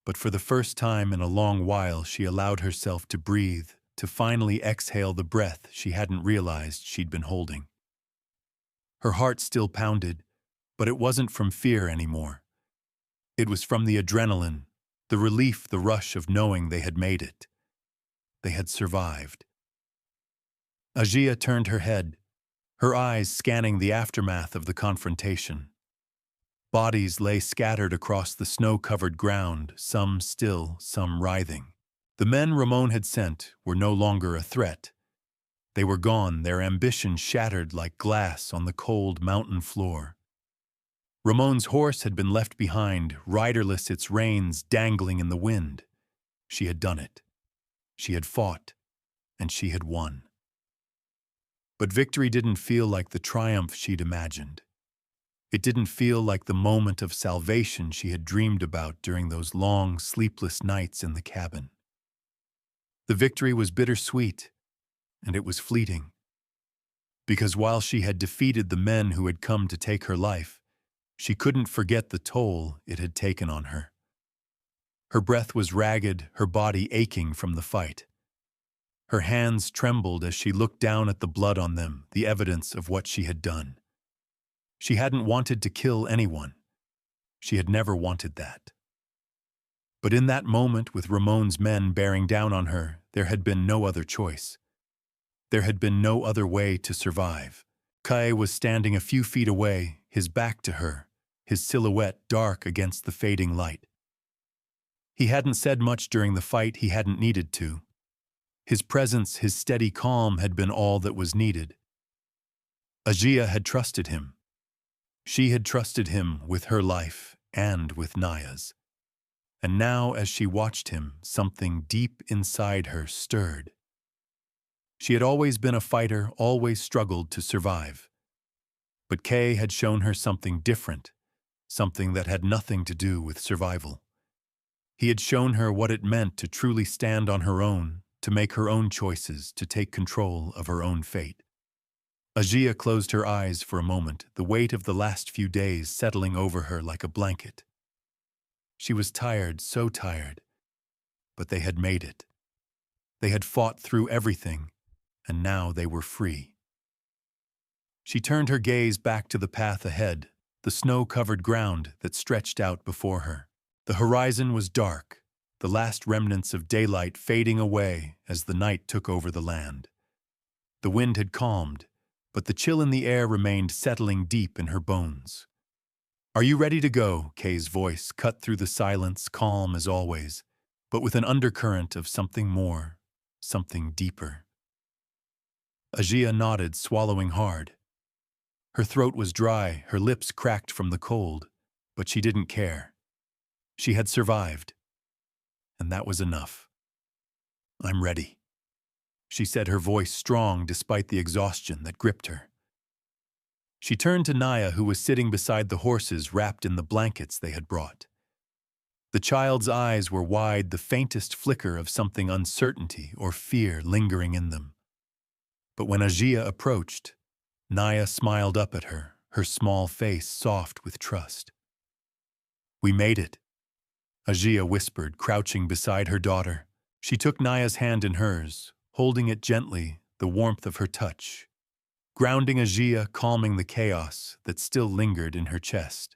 But for the first time in a long while, she allowed herself to breathe, to finally exhale the breath she hadn't realized she'd been holding. Her heart still pounded, but it wasn't from fear anymore. It was from the adrenaline, the relief, the rush of knowing they had made it. They had survived. Ajia turned her head, her eyes scanning the aftermath of the confrontation. Bodies lay scattered across the snow-covered ground, some still, some writhing. The men Ramon had sent were no longer a threat. They were gone, their ambition shattered like glass on the cold mountain floor. Ramon's horse had been left behind, riderless, its reins dangling in the wind. She had done it. She had fought, and she had won. But victory didn't feel like the triumph she'd imagined. It didn't feel like the moment of salvation she had dreamed about during those long, sleepless nights in the cabin. The victory was bittersweet, and it was fleeting. Because while she had defeated the men who had come to take her life, she couldn't forget the toll it had taken on her. Her breath was ragged, her body aching from the fight. Her hands trembled as she looked down at the blood on them, the evidence of what she had done. She hadn't wanted to kill anyone. She had never wanted that. But in that moment, with Ramon's men bearing down on her, there had been no other choice. There had been no other way to survive. Kai was standing a few feet away, his back to her, his silhouette dark against the fading light. He hadn't said much during the fight, he hadn't needed to. His presence, his steady calm had been all that was needed. Ajia had trusted him. She had trusted him with her life and with Naya's. And now, as she watched him, something deep inside her stirred. She had always been a fighter, always struggled to survive. But Kay had shown her something different, something that had nothing to do with survival. He had shown her what it meant to truly stand on her own, to make her own choices, to take control of her own fate. Ajia closed her eyes for a moment, the weight of the last few days settling over her like a blanket. She was tired, so tired, but they had made it. They had fought through everything, and now they were free. She turned her gaze back to the path ahead, the snow-covered ground that stretched out before her. The horizon was dark, the last remnants of daylight fading away as the night took over the land. The wind had calmed, but the chill in the air remained settling deep in her bones. "Are you ready to go?" Kay's voice cut through the silence, calm as always, but with an undercurrent of something more, something deeper. Ajia nodded, swallowing hard. Her throat was dry, her lips cracked from the cold, but she didn't care. She had survived, and that was enough. "I'm ready," she said, her voice strong despite the exhaustion that gripped her. She turned to Naya, who was sitting beside the horses wrapped in the blankets they had brought. The child's eyes were wide, the faintest flicker of something uncertainty or fear lingering in them. But when Ajia approached, Naya smiled up at her, her small face soft with trust. "We made it," Ajia whispered, crouching beside her daughter. She took Naya's hand in hers, holding it gently, the warmth of her touch, grounding Ajia, calming the chaos that still lingered in her chest.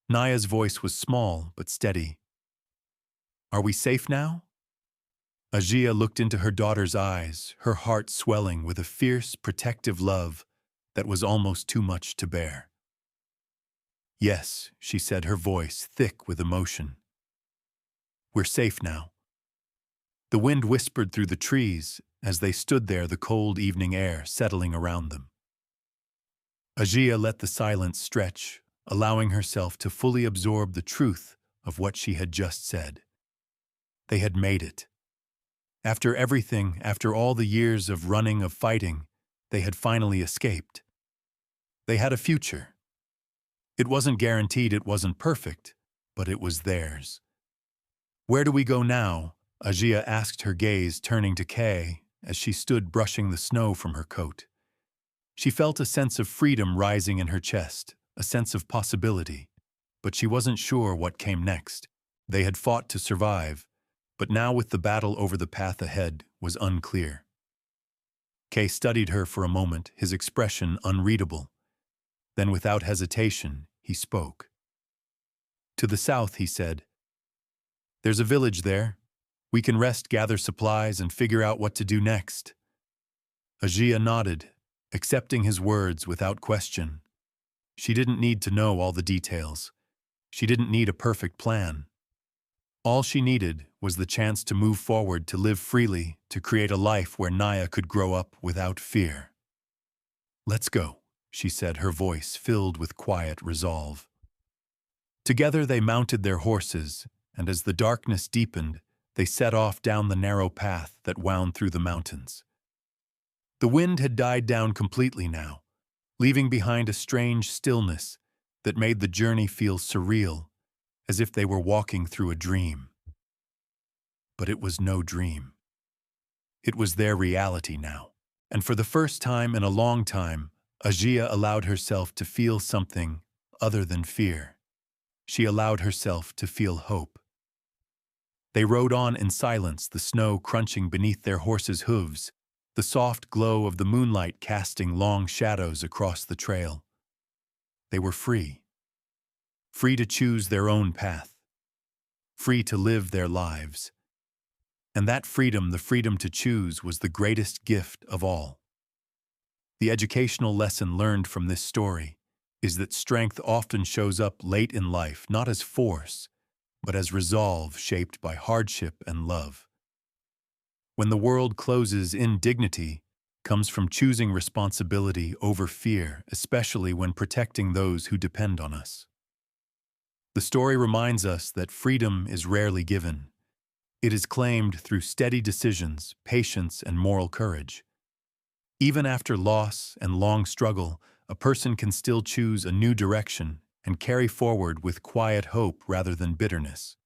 Naya's voice was small but steady. "Are we safe now?" Ajia looked into her daughter's eyes, her heart swelling with a fierce, protective love that was almost too much to bear. "Yes," she said, her voice thick with emotion. "We're safe now." The wind whispered through the trees as they stood there, the cold evening air settling around them. Ajia let the silence stretch, allowing herself to fully absorb the truth of what she had just said. They had made it. After everything, after all the years of running, of fighting, they had finally escaped. They had a future. It wasn't guaranteed, it wasn't perfect, but it was theirs. "Where do we go now?" Ajia asked, her gaze turning to Kay as she stood brushing the snow from her coat. She felt a sense of freedom rising in her chest, a sense of possibility, but she wasn't sure what came next. They had fought to survive, but now with the battle over the path ahead was unclear. Kay studied her for a moment, his expression unreadable. Then without hesitation, he spoke. "To the south," he said. "There's a village there. We can rest, gather supplies, and figure out what to do next." Ajia nodded, accepting his words without question. She didn't need to know all the details. She didn't need a perfect plan. All she needed was the chance to move forward, to live freely, to create a life where Naya could grow up without fear. "Let's go," she said, her voice filled with quiet resolve. Together they mounted their horses, and as the darkness deepened, they set off down the narrow path that wound through the mountains. The wind had died down completely now, leaving behind a strange stillness that made the journey feel surreal, as if they were walking through a dream. But it was no dream. It was their reality now. And for the first time in a long time, Ajia allowed herself to feel something other than fear. She allowed herself to feel hope. They rode on in silence, the snow crunching beneath their horses' hooves, the soft glow of the moonlight casting long shadows across the trail. They were free. Free to choose their own path. Free to live their lives. And that freedom, the freedom to choose, was the greatest gift of all. The educational lesson learned from this story is that strength often shows up late in life, not as force, but as resolve shaped by hardship and love. When the world closes in, dignity comes from choosing responsibility over fear, especially when protecting those who depend on us. The story reminds us that freedom is rarely given. It is claimed through steady decisions, patience, and moral courage. Even after loss and long struggle, a person can still choose a new direction and carry forward with quiet hope rather than bitterness.